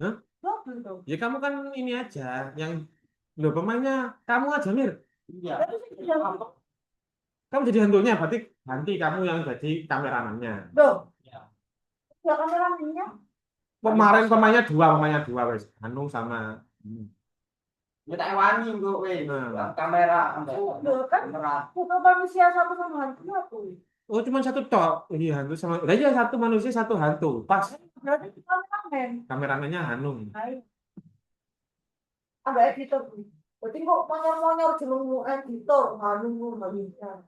Hah? Double dong. Ya kamu kan ini aja yang Loh, pemainnya kamu aja, Mir. Iya. Tapi saya jadi hantu. Kamu jadi hantunya, berarti ganti kamu yang jadi kameramannya. Loh, Iya. ya kameramennya. Pemainnya dua, wes. Hanung sama. Ya tak wani kok weh. Nah. Kamera. Loh, kan Kamera. foto manusia satu sama hantu aku. Oh, cuma satu tok. Iya, hantu sama. Lah iya, satu manusia, satu hantu. Pas. Berarti itu kameramen. Kameramennya Hanung. Ayo. Ada editor. Berarti kok monyor-monyor jenengmu editor. Hanung, Hanungnya.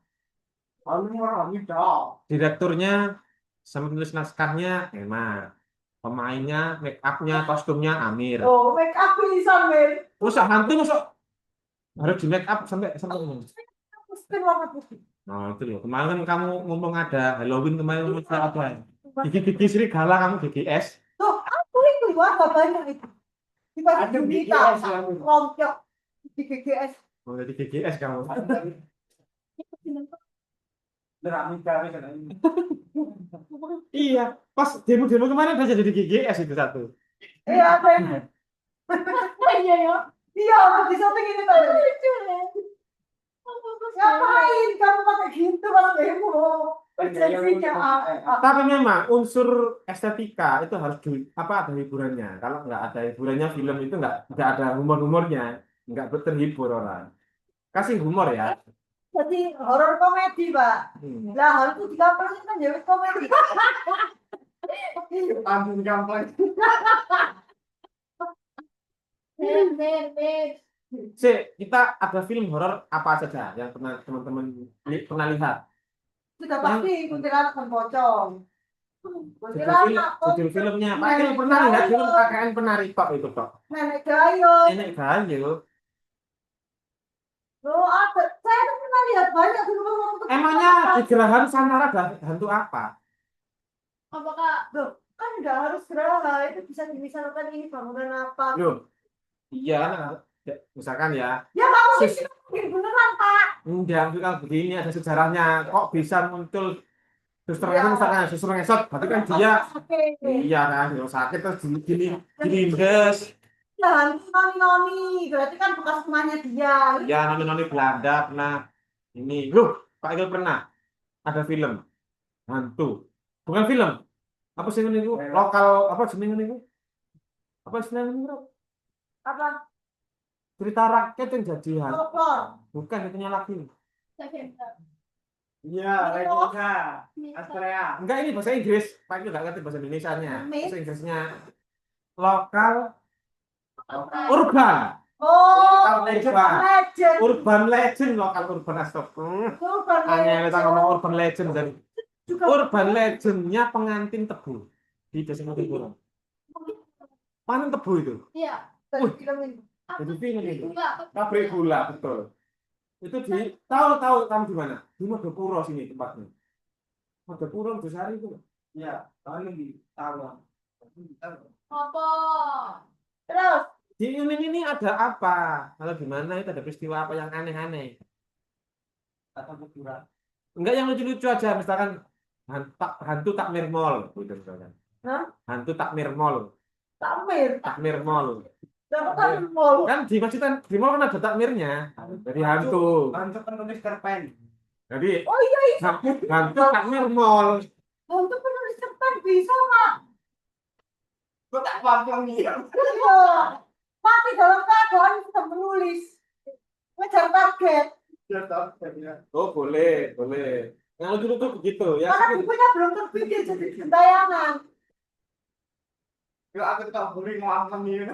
Kalau ini dong. Direkturnya sama penulis naskahnya Emma. Pemainnya, make up-nya, kostumnya Amir. Oh, make up bisa, Mer. Masa hantu, masa harus di make up sampai ini. Spin warna putih. Nah, itu loh. Kemarin kan kamu ngomong ada Halloween kemarin apa? Gigi serigala kamu GGS. Tuh, aku itu wah banyak itu. Tiba-tiba Ada kita BTS ya. rompok di GGS. Oh, jadi GGS kamu. Derami kami kan ini. Iya, pas demo-demo kemarin udah jadi di GGS itu satu. Iya, apa ini? Iya, ya. Iya, di samping ini tadi. Ngapain kamu pakai gitu pas demo? Urgensinya apa? Tapi memang unsur estetika itu harus ada hiburannya. Kalau nggak ada hiburannya film itu nggak ada humor-humornya, nggak terhibur orang. Kasih humor ya. Jadi horor komedi, Pak. Lah, hantu 3% kan jadi komedi. Tanggung jawab. Kita ada film horor apa saja yang pernah teman-teman pernah lihat? Sudah pasti kuntilanak dan pocong. Judul filmnya Pak Kil pernah lihat film KKN Penari Tok itu Tok. Nenek Gayo. Nenek Gayo. Loh, ada. Saya tuh pernah lihat banyak di rumah. Emangnya di Gerahan Sanara ada hantu apa? Apakah, loh, kan nggak harus geraha, itu bisa dimisalkan ini bangunan apa. Loh, iya, misalkan ya. Ya kamu sih mungkin beneran, Pak. Enggak, kalau begini ada sejarahnya. Kok bisa muncul suster Ya. ngesot, misalkan suster ngesot, berarti kan dia Oke. iya kan, dia sakit terus dilindes. Ya, hantu noni-noni, berarti kan bekas rumahnya dia. Ya, noni-noni Belanda pernah ini. Loh, Pak Igil pernah ada film hantu. Bukan film. Apa sih ini? Lokal apa sih ini? Apa istilahnya ini, Bro? Apa? Cerita rakyat yang jadi hantu. Folklor. Bukan, itunya lagi. Iya, Rekosa. Astrea. Enggak, ini bahasa Inggris. Pak Igil nggak ngerti bahasa Indonesianya. Amin. Bahasa Inggrisnya lokal urban. Oh, Legend. Urban Legend. Urban legend lokal urban stop. Urban Hanya kita ngomong Legend. urban legend dari Juga urban legendnya pengantin tebu di Desa Mutiara. Panen tebu itu. Iya, dari film ini. Jadi film itu. Pabrik gula betul. Itu tahu kamu di mana? Di Madopuro sini tempatnya. Madopuro Dosari itu. Iya, tahun ini tahu. Apa? Terus, Di ini ada apa? Kalau di mana itu ada peristiwa apa yang aneh-aneh? Atau kuburan. Enggak yang lucu-lucu aja, misalkan hantu takmir mall gitu misalkan. Hah? Hantu takmir mall. takmir Mall. dapat mall. Kan di masjid kan di mall kan ada takmirnya. Jadi hantu. Hantu penulis cerpen. Jadi Oh iya, hantu takmir mall. untuk penulis cerpen bisa, Pak. Kok tak paham nih? Iya. Tapi dalam keadaan kita menulis ngejar target. Ya tahu ya. Oh boleh. Yang lucu-lucu begitu ya. Karena bukunya belum terbit dia jadi gentayangan. Yo aku tahu boleh ngomong nih.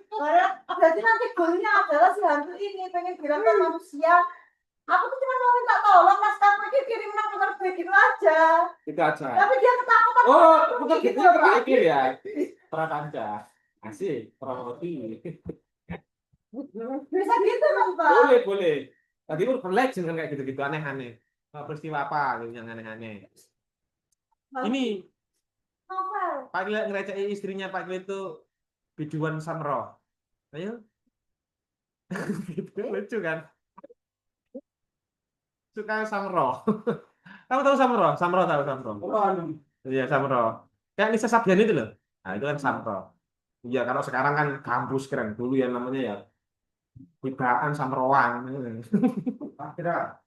Karena berarti nanti goalnya adalah si hantu ini pengen bilang ke manusia, aku tuh cuma mau minta tolong naskah pergi kirim nang penerbit gitu aja. Itu aja. Tapi dia ketakutan. Oh, bukan gitu terakhir ya. Prakanca. Asik, promoti. Bisa gitu kan, Pak? Boleh. Tadi urban legend kan kayak gitu-gitu aneh-aneh. Peristiwa apa gitu yang aneh-aneh. Ini Novel. Pak Gila ngerecei istrinya Pak Gila itu biduan Samro. Ayo. Gitu, lucu kan? Suka Samro. Kamu tahu Samro? Samro tahu Samro. Iya, Samro. Kayak Nisa Sabian itu loh. Nah, itu kan Samro. Iya, kalau sekarang kan kampus keren dulu ya namanya ya. Tibakan samroan. Akhirnya.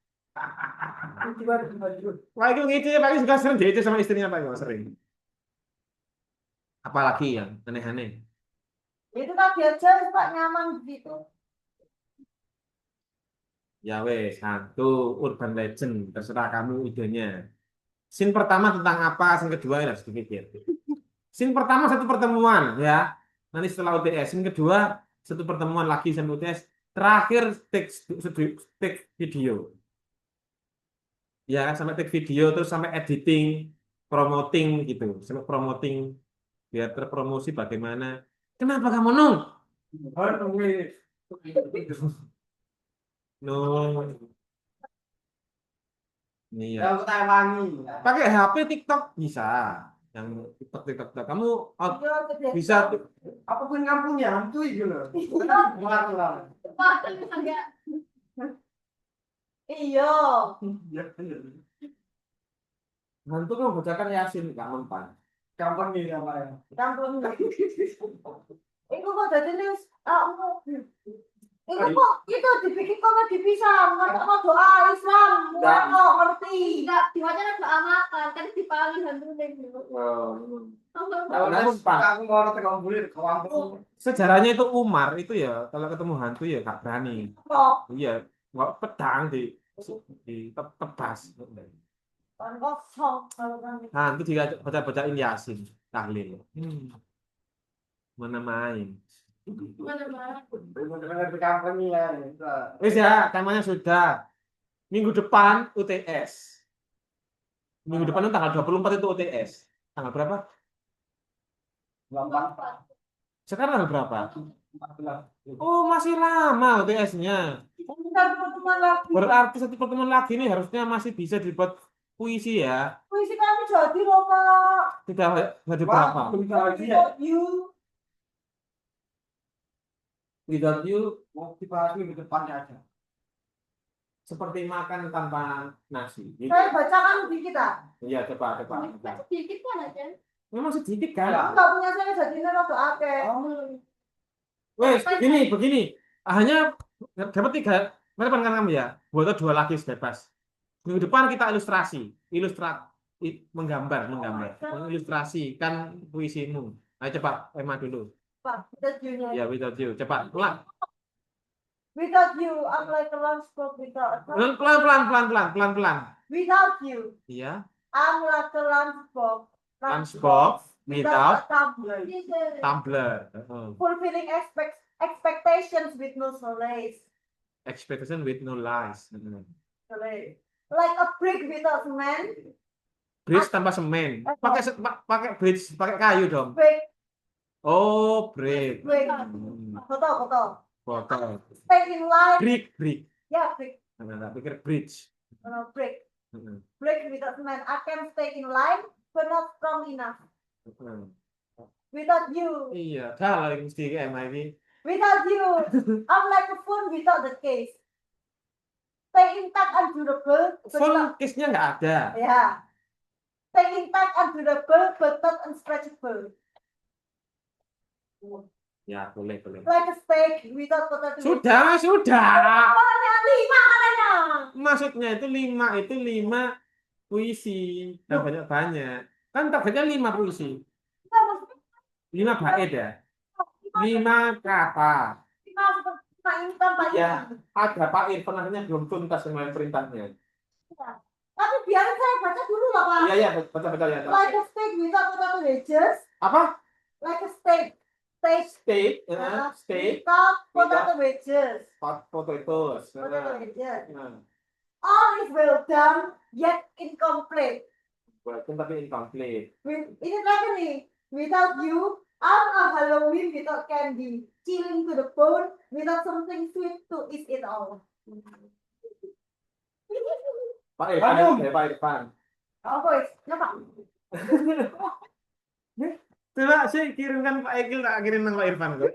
Wah itu ngece Pak juga sering diece sama istrinya Pak juga sering. Apalagi yang aneh-aneh. Itu tadi aja Pak nyaman gitu. Ya wes, satu urban legend terserah kamu idenya. Scene pertama tentang apa, scene kedua ya harus dipikir. Scene pertama satu pertemuan ya. Nanti setelah UTS, scene kedua satu pertemuan lagi sama UTS. Terakhir take video. Ya, sampai take video terus sampai editing, promoting gitu, sampai promoting biar terpromosi bagaimana. Kenapa kamu nung? Nung, iya. Yang kita wangi. Pakai HP TikTok bisa. Yang TikTok TikTok kamu Iya, kebiasaan. bisa Apapun kampungnya, hantu itu loh. Bukan. Pak, agak. Iya. hantu kamu bacakan Yasin nggak mempan. Kampung ini apa ya? Campur. Iku kok dadi news. Iku kok itu dibikin kok dipisah, nggak doa Islam, nggak ngerti. Enggak, diwajana doa makan, kan dipali hantunya gitu. Kalau aku mau orang tegang bulir ke kampung. Sejarahnya itu Umar itu ya kalau ketemu hantu ya nggak berani. Kok Iya, nggak pedang di tebas. kan kosong kalau kan. Hantu juga bacain Yasin tahlil. Mana main. Mana-mana. Benar-benar di kampung ini ya. Wis ya, temanya sudah. Minggu depan UTS. Minggu depan itu tanggal 24 itu UTS. Tanggal berapa? 8. Sekarang tanggal berapa? Oh, masih lama UTS-nya. Kita pertemuan lagi. Berarti satu pertemuan lagi ini harusnya masih bisa dibuat puisi ya. Puisi kami jadi loh Pak. Tidak jadi berapa? Without you. Without you Mau dibahas minggu depannya aja. seperti makan tanpa nasi. Gitu. Saya bacakan di kita. Iya, coba. Sedikit kan aja. Memang sedikit kan? Aku nggak punya saya jadinya rada akeh. Wes, begini. Hanya dapat 3. Berapa kan kamu ya? Buat 2 lagi bebas. Minggu depan kita menggambar, mengilustrasikan puisimu. Ayo cepat, Emma dulu. Pak, without you-nya. Ya, without you. Cepat, pelan. Without you, I'm like a lunchbox without. Pelan. Without you, Iya. I'm like a lunchbox. Lunchbox without a tumbler. tumbler. Fulfilling expectations with no solace. Expectation with no lies. Solace. Like a brick without cement. Bridge tanpa semen. Pakai bridge, pakai kayu dong. Brick, Oh, brick. brick. Foto. Botol. Stay in line. Brick. Ya, brick. Nah, pikir bridge. Brick. Brick without cement. I can stay in line, but not strong enough. Without you. Iya, kalau yang mesti kayak ini. Without you, I'm like a phone without the case. Stay intact and durable. Full case-nya nggak ada. Ya. Stay intact and durable, but not unstretchable. Ya, boleh. Like a steak without potato. Sudah. Makanya 5 katanya. Maksudnya itu 5 puisi. Dan banyak. Kan targetnya 5 puisi. 5 bait ya. 5 kata. 5 ini kan banyak. Ya, ada Pak Irfan akhirnya belum tuntas dengan perintahnya. Tapi biarin saya baca dulu lah Pak. Iya, baca ya. Like a steak without potato wedges. Apa? Like a steak. Steak. Without potato wedges. Potatoes. Potato wedges. Nah, All is well done, yet incomplete. walaupun tapi incomplete. Ini lagi nih. Without you, I'm a Halloween without candy. Chilling to the bone without something sweet to ease it all. Pak Irfan. Oh boys, kenapa? Coba sih kirimkan Pak Egil, tak kirim nang Pak Irfan kok.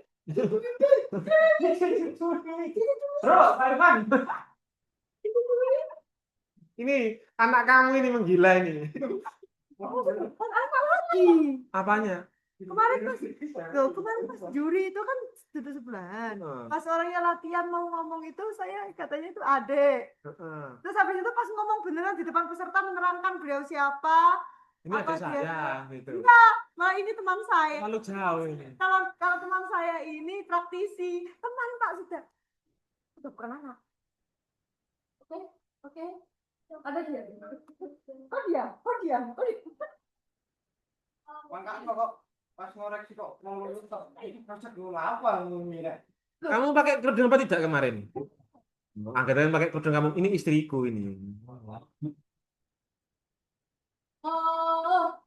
Bro, Pak Irfan. Ini anak kamu ini menggila ini. Apanya? Kemarin pas juri itu kan duduk sebelahan. Pas orangnya latihan mau ngomong itu, saya katanya itu adik. Terus habis itu pas ngomong beneran di depan peserta menerangkan beliau siapa. Ini Apa ada saya gitu. Nah ini teman saya. Terlalu jauh ini. Kalau teman saya ini praktisi, teman Pak sudah bukan anak. Oke. Ada dia. Oh dia. Makanya kok pas ngoreksi kok mau lulus kok proses dulu apa ngomongnya. Kamu pakai kerudung apa tidak kemarin? Angkatan pakai kerudung kamu. Ini istriku ini. Oh,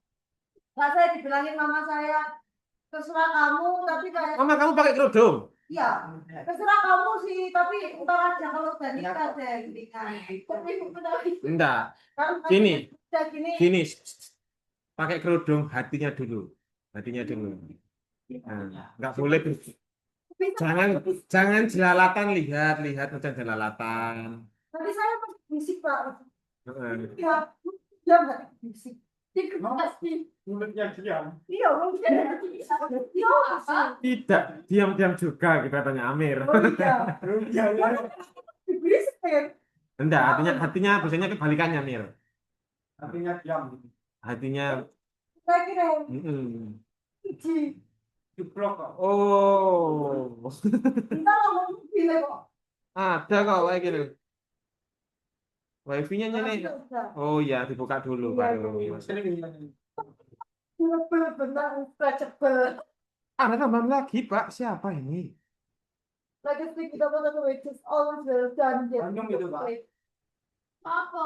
nggak saya dibilangin mama saya terserah kamu, tapi kayak Mama kamu pakai kerudung? iya, terserah kamu sih, tapi ntar aja kalau udah nikah deh, nikah. Enggak. Kan Gini. udah gini. Gini. Pakai kerudung hatinya dulu. Hatinya dulu. Nah, enggak boleh jangan jelalatan lihat macam jelalatan. Tapi saya masih bisik Pak. Heeh. Ya, dia nggak bisik. Mulutnya diam. Iya, mungkin. Iya, Tidak, diam-diam juga kita tanya Amir. oh iya. Bisik kan? Enggak, hatinya biasanya kebalikannya, Mir. Artinya diam. Hatinya Saya kira biji. Diblok kok. oh. Kita ngomong gila kok. Ada kok kayak gitu. Wifi-nya nih. Oh iya, dibuka dulu baru. Benar, cepet. Ada tambahan lagi, Pak. Siapa ini? Like I think kita pada which is always well done. Bandung itu, Pak. Apa?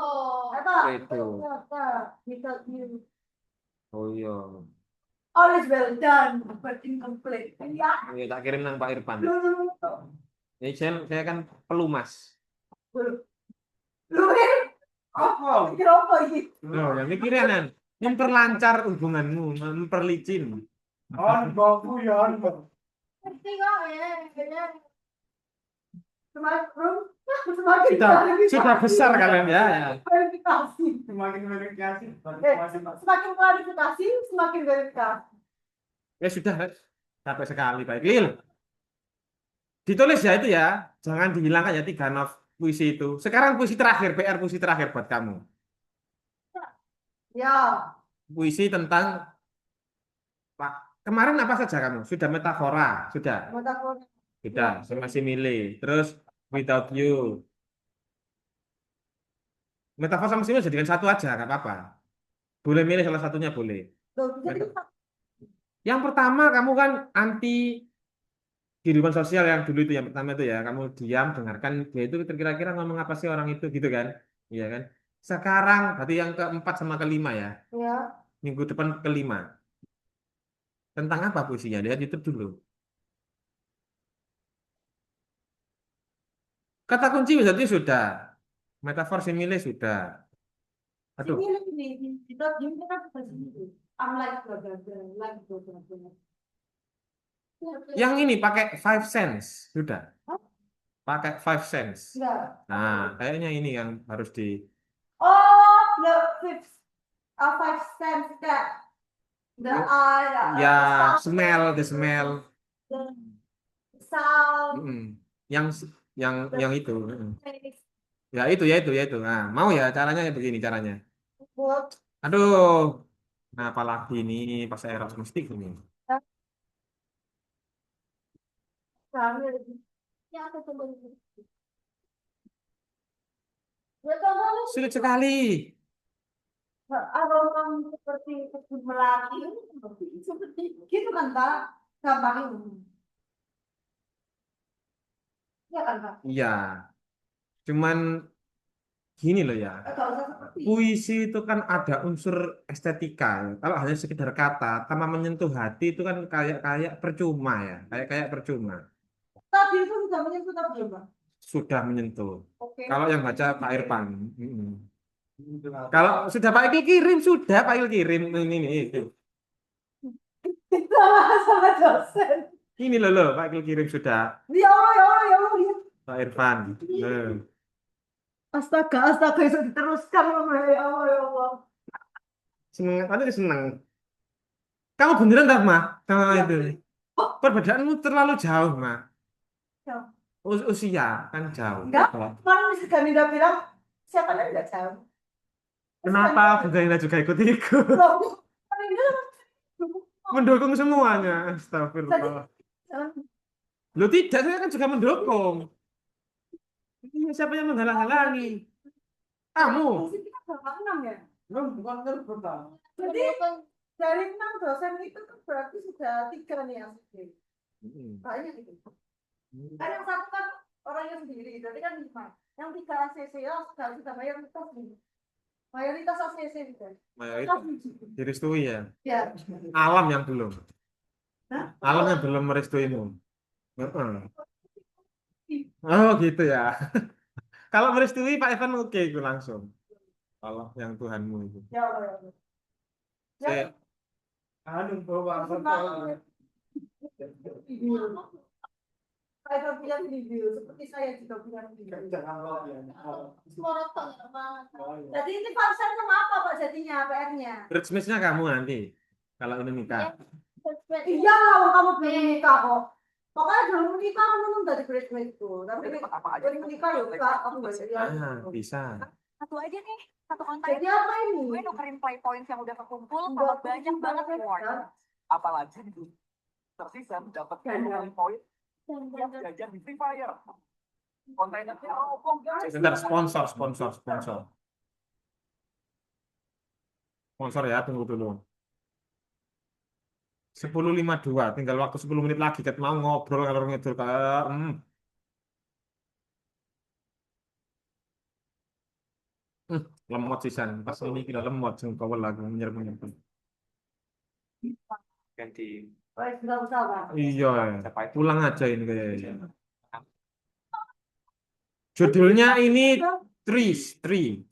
Apa? Itu. Kita you Oh iya. always well done, but incomplete. Ya. Ya tak kirim nang Pak Irfan. Lu Ini saya kan pelumas. Apa? kira apa ini? Oh, yang mikirin memperlancar hubunganmu, memperlicin. Baku ya, Ngerti kok ya, bener. Semakin Sudah besar kalian ya. verifikasi. Semakin verifikasi. Semakin klarifikasi, semakin verifikasi. Ya sudah, capek sekali Pak Iqlil. Ditulis ya itu ya, jangan dihilangkan ya 3 novel puisi itu. Sekarang puisi terakhir, PR puisi terakhir buat kamu. Ya. Puisi tentang Pak. Kemarin apa saja kamu? Sudah metafora, sudah. Metafora. Sudah, sama simile. Terus without you. Metafora sama simile jadikan satu aja, nggak apa-apa. Boleh milih salah satunya boleh. Jadi Yang pertama kamu kan anti kehidupan sosial yang dulu itu yang pertama itu ya, kamu diam dengarkan dia itu kira-kira ngomong apa sih orang itu gitu kan, iya kan. Sekarang berarti yang keempat sama kelima ya, ya. minggu depan kelima tentang apa puisinya, lihat YouTube dulu. Kata kunci berarti sudah, metafor simile sudah. Aduh, Ini kita kan bahasa itu. Unlike blah blah blah, like blah blah blah. yang ini pakai 5 cents sudah, pakai 5 cents. Enggak. Nah, kayaknya ini yang harus di. Oh, the fifth, 5 cents that the eye, Ya, the smell, the smell. sound, Yang itu. taste, Ya itu. Nah, mau ya caranya ya begini caranya. what? Aduh. Nah, apalagi ini pas Erasmus ini. Ya, aku coba dulu. Ya kalau Sulit sekali. aroma seperti kebun melati, seperti gitu kan Pak? Gampang. Ya kan Pak? Iya. Cuman gini loh ya. Kalau saya seperti Puisi itu kan ada unsur estetika. Kalau hanya sekedar kata, tanpa menyentuh hati itu kan kayak percuma ya. Kayak percuma. tadi itu sudah menyentuh tapi coba. Sudah menyentuh. Oke. Kalau yang baca Pak Irfan. Kalau sudah Pak Iqlil kirim, sudah Pak Iqlil kirim ini. Sama dosen. Ini loh Pak Iqlil kirim sudah. Ya Allah. Pak Irfan. Astaga, itu diteruskan ya Allah. Seneng, ada seneng. Kamu beneran tak, Ma? Sama itu. Perbedaanmu terlalu jauh, Ma. Jauh. Usia kan jauh. Enggak, kemarin Mrs. Ganinda bilang, siapa lagi nggak jauh. Kenapa Budaina juga ikut-ikut? Loh, Ganinda Mendukung semuanya. tadi, Astagfirullah. Lo tidak, saya kan juga mendukung. Iya, siapa yang menghalang-halangi? Kamu. kita berapa 6 ya? Bukan terbuka. Jadi dari 6 dosen itu kan berarti sudah 3 nih yang sendiri. Banyak itu. Kan yang satu kan orangnya sendiri, berarti kan 5. Yang 3 ACC ya sudah mayoritas nih. Mayoritas ACC gitu. Mayoritas direstui ya. Ya. Alam yang belum. Hah? Alam yang belum merestuimu. Heeh. Oh gitu ya. Kalau merestui Pak Evan oke itu langsung. Allah yang Tuhanmu itu. Ya Allah, ya Allah. Saya Anu bawa Saya punya video, seperti saya juga punya video. jangan lo ya. Semua rotok banget. Jadi ini konsepnya apa Pak jadinya PR-nya? bridesmaid-nya kamu nanti kalau ini nikah. Iya lah, kamu belum nikah kok. Pokoknya belum nikah kamu belum dari bridesmaid itu. Tapi belum nikah ya enggak, kamu nggak jadi. Bisa. Satu aja nih, satu konten. Jadi apa ini? Gue nukerin play points yang udah kekumpul Enggak, sama banyak banget reward. Apalagi tersisa dapat Ganda. poin yang jajan di Free Fire. Kontennya Sebentar, sponsor. Sponsor ya, tunggu dulu. 10.52, tinggal waktu 10 menit lagi. Kita mau ngobrol kalau ngidul ke. Lemot sisan. Pas ini kita lemot, kau lagi menyerbu. ganti. Wes enggak usah Pak. Iya, pulang aja ini kayaknya. Judulnya ini three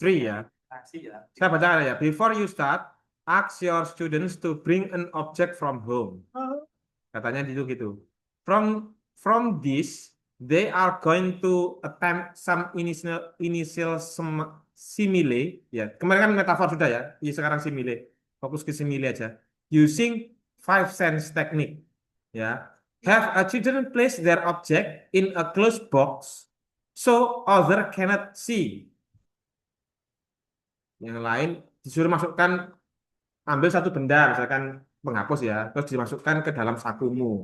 ya. Ya. Saya baca ya. Before you start, ask your students to bring an object from home. Katanya gitu. From this, they are going to attempt some initial simile. Ya, kemarin kan metafor sudah ya. Ini sekarang simile. Fokus ke simile aja. Using 5 sense technique. Ya. Have a children place their object in a closed box so other cannot see. Yang lain disuruh masukkan, ambil satu benda, misalkan penghapus ya, terus dimasukkan ke dalam sakumu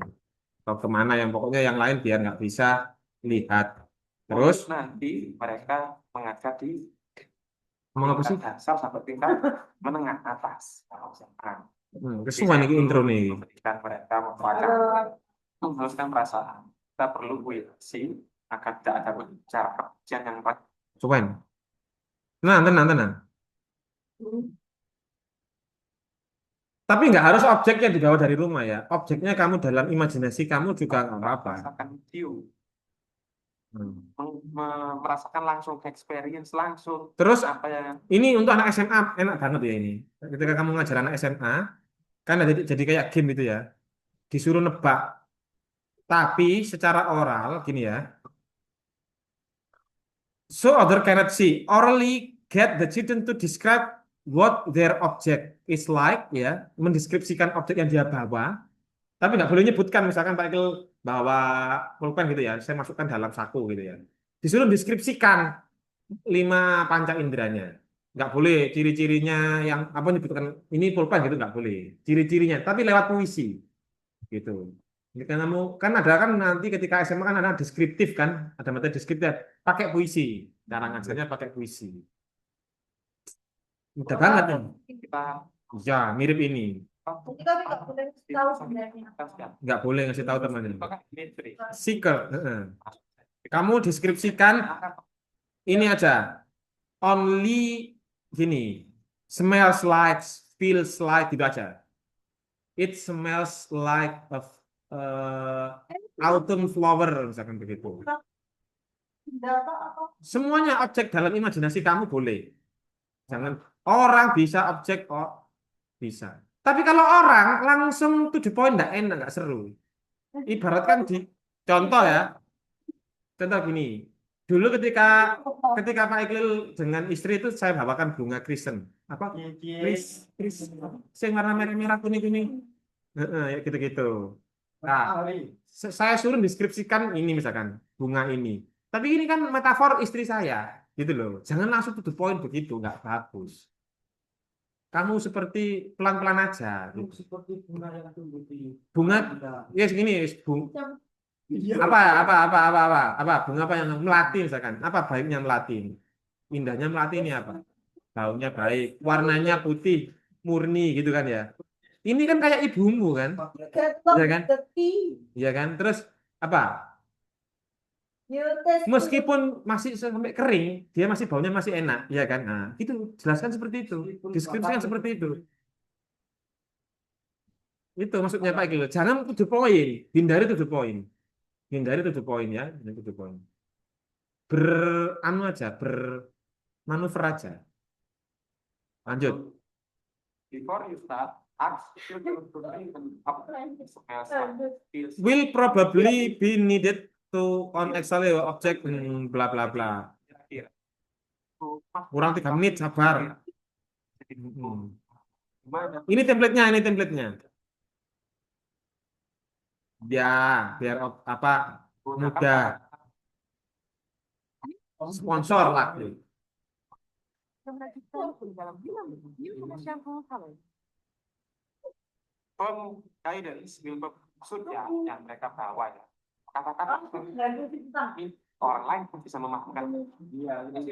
atau kemana yang pokoknya yang lain biar nggak bisa lihat. Terus nanti mereka mengangkat di ngomong apa sih? tingkat dasar sampai tingkat menengah atas. Kesuwen ini intro nih. Ketika mereka membaca, menghaluskan perasaan, kita perlu puisi agar tidak ada cara pengertian yang Kesuwen. Tenang. Tapi nggak harus objeknya dibawa dari rumah ya. Objeknya kamu dalam imajinasi kamu juga nggak apa-apa. merasakan view, merasakan langsung experience langsung. Terus Apa yang ini untuk anak SMA enak banget ya ini. Ketika kamu ngajar anak SMA, kan ada jadi kayak game itu ya. Disuruh nebak. Tapi secara oral gini ya. So other cannot see. Orally get the children to describe what their object is like ya, mendeskripsikan objek yang dia bawa. Tapi nggak boleh nyebutkan, misalkan Pak Ikil bawa pulpen gitu ya, saya masukkan dalam saku gitu ya. Disuruh deskripsikan 5 panca inderanya. Nggak boleh ciri-cirinya yang apa nyebutkan ini pulpen gitu, nggak boleh. Ciri-cirinya, tapi lewat puisi gitu. Ini kan kamu kan ada kan nanti ketika SMA kan ada deskriptif kan, ada materi deskriptif, pakai puisi. Cara ngajarnya pakai puisi. Mudah banget nih. kita Ya, mirip ini. Kita nggak boleh tahu sebenarnya. Nggak boleh ngasih tahu temannya. Bahkan ini free. Seeker. Kamu deskripsikan ini aja. Only gini. Smells like, feels like, gitu aja. It smells like a autumn flower, misalkan begitu. Data apa? Semuanya objek dalam imajinasi kamu boleh. Jangan orang bisa objek bisa. Tapi kalau orang langsung to the point nggak enak, nggak seru. Ibaratkan di contoh ya. Contoh gini. Dulu ketika Pak Iqlil dengan istri itu saya bawakan bunga kristen. Apa? Kris. Yang warna merah-merah kuning-kuning. Ya gitu-gitu. Nah, saya suruh deskripsikan ini misalkan bunga ini. Tapi ini kan metafor istri saya, gitu loh. Jangan langsung to the point begitu, nggak bagus. Kamu seperti pelan-pelan aja. Gitu. Seperti bunga yang tumbuh di Bunga, yes ini apa bunga apa yang melati misalkan. Apa baiknya melati ini? Indahnya melati ini apa? Daunnya baik, warnanya putih, murni gitu kan ya. Ini kan kayak ibumu kan, Get love Iya kan? the tea. iya kan? Terus apa? You taste Meskipun masih sampai kering, dia masih baunya masih enak, ya kan? Nah, itu jelaskan seperti itu, deskripsikan seperti itu. Itu maksudnya Pak Gilo. Jangan to the point, hindari to the point, hindari to the point ya, hindari to the point. Beranu aja, bermanuver aja. Lanjut. Before you start, ask children to bring them up, smells up, feels Will probably be needed to on actually object bla bla bla. kira-kira. Kurang 3 menit, sabar. Gimana? Ini template-nya. Ya, biar apa mudah. Sponsor lah. From guidance will maksudnya yang mereka bawa ya. Kata-kata orang lain pun bisa memahamikan.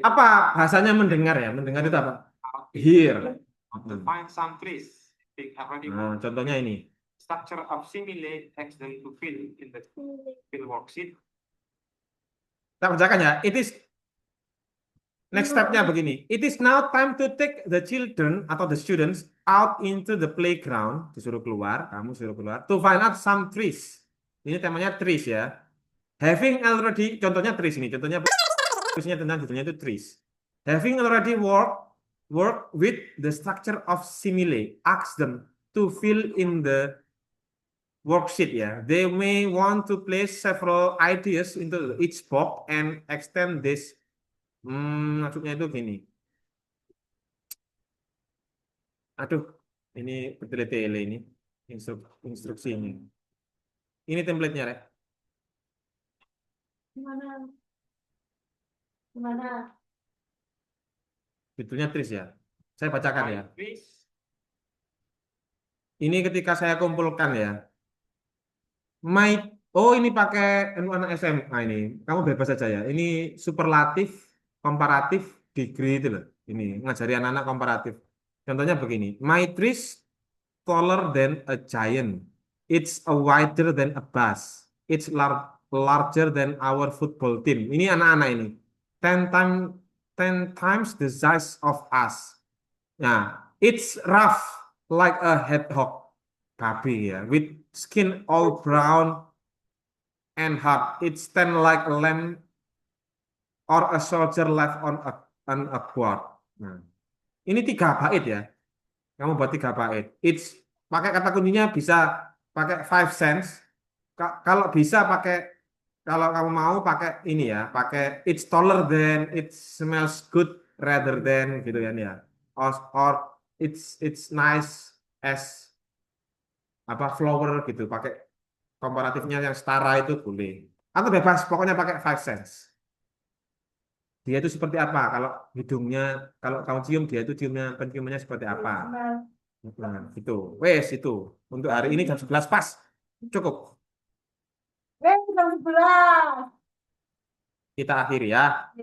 Apa bahasanya mendengar ya? Mendengar itu apa? Hear. To find some trees. They have already Nah, contohnya ini. structure of simile text them to fill in the fill worksheet. Kita bacakan ya. It is next step-nya begini. It is now time to take the children atau the students out into the playground. Disuruh keluar, kamu suruh keluar. To find out some trees. Ini temanya trees ya. Having already, contohnya trees ini. Contohnya tentang judulnya itu trees. Having already work with the structure of simile. Ask them to fill in the worksheet ya. They may want to place several ideas into each box and extend this. Maksudnya itu gini. Aduh, ini bertele-tele ini instruksi ini. Ini template-nya, Rek. Gimana? Gimana? Judulnya trees ya. Saya bacakan ya. Trees. Ini ketika saya kumpulkan ya. Ini pakai anak SMA ini. Kamu bebas saja ya. Ini superlatif, komparatif, degree itu loh. Ini ngajari anak-anak komparatif. Contohnya begini. My tree is taller than a giant. It's a wider than a bus. It's larger than our football team. Ini anak-anak ini. 10 times the size of us. Nah, it's rough like a hedgehog. Babi ya, with skin all brown and hard. It's stand like a lamb or a soldier left on a board. Nah, ini 3 bait ya. Kamu buat 3 bait. It's pakai kata kuncinya bisa pakai 5 cents. Kalau bisa pakai, kalau kamu mau pakai ini ya, pakai it's taller than, it smells good rather than gitu kan ya. Or it's nice as apa flower gitu, pakai komparatifnya yang setara itu boleh. Atau bebas, pokoknya pakai 5 cents. Dia itu seperti apa? Kalau hidungnya, kalau kamu cium dia itu penciumannya seperti apa? Nah, itu. Wes itu. Untuk hari ini jam 11 pas. Cukup. Jam 11. Kita akhiri ya.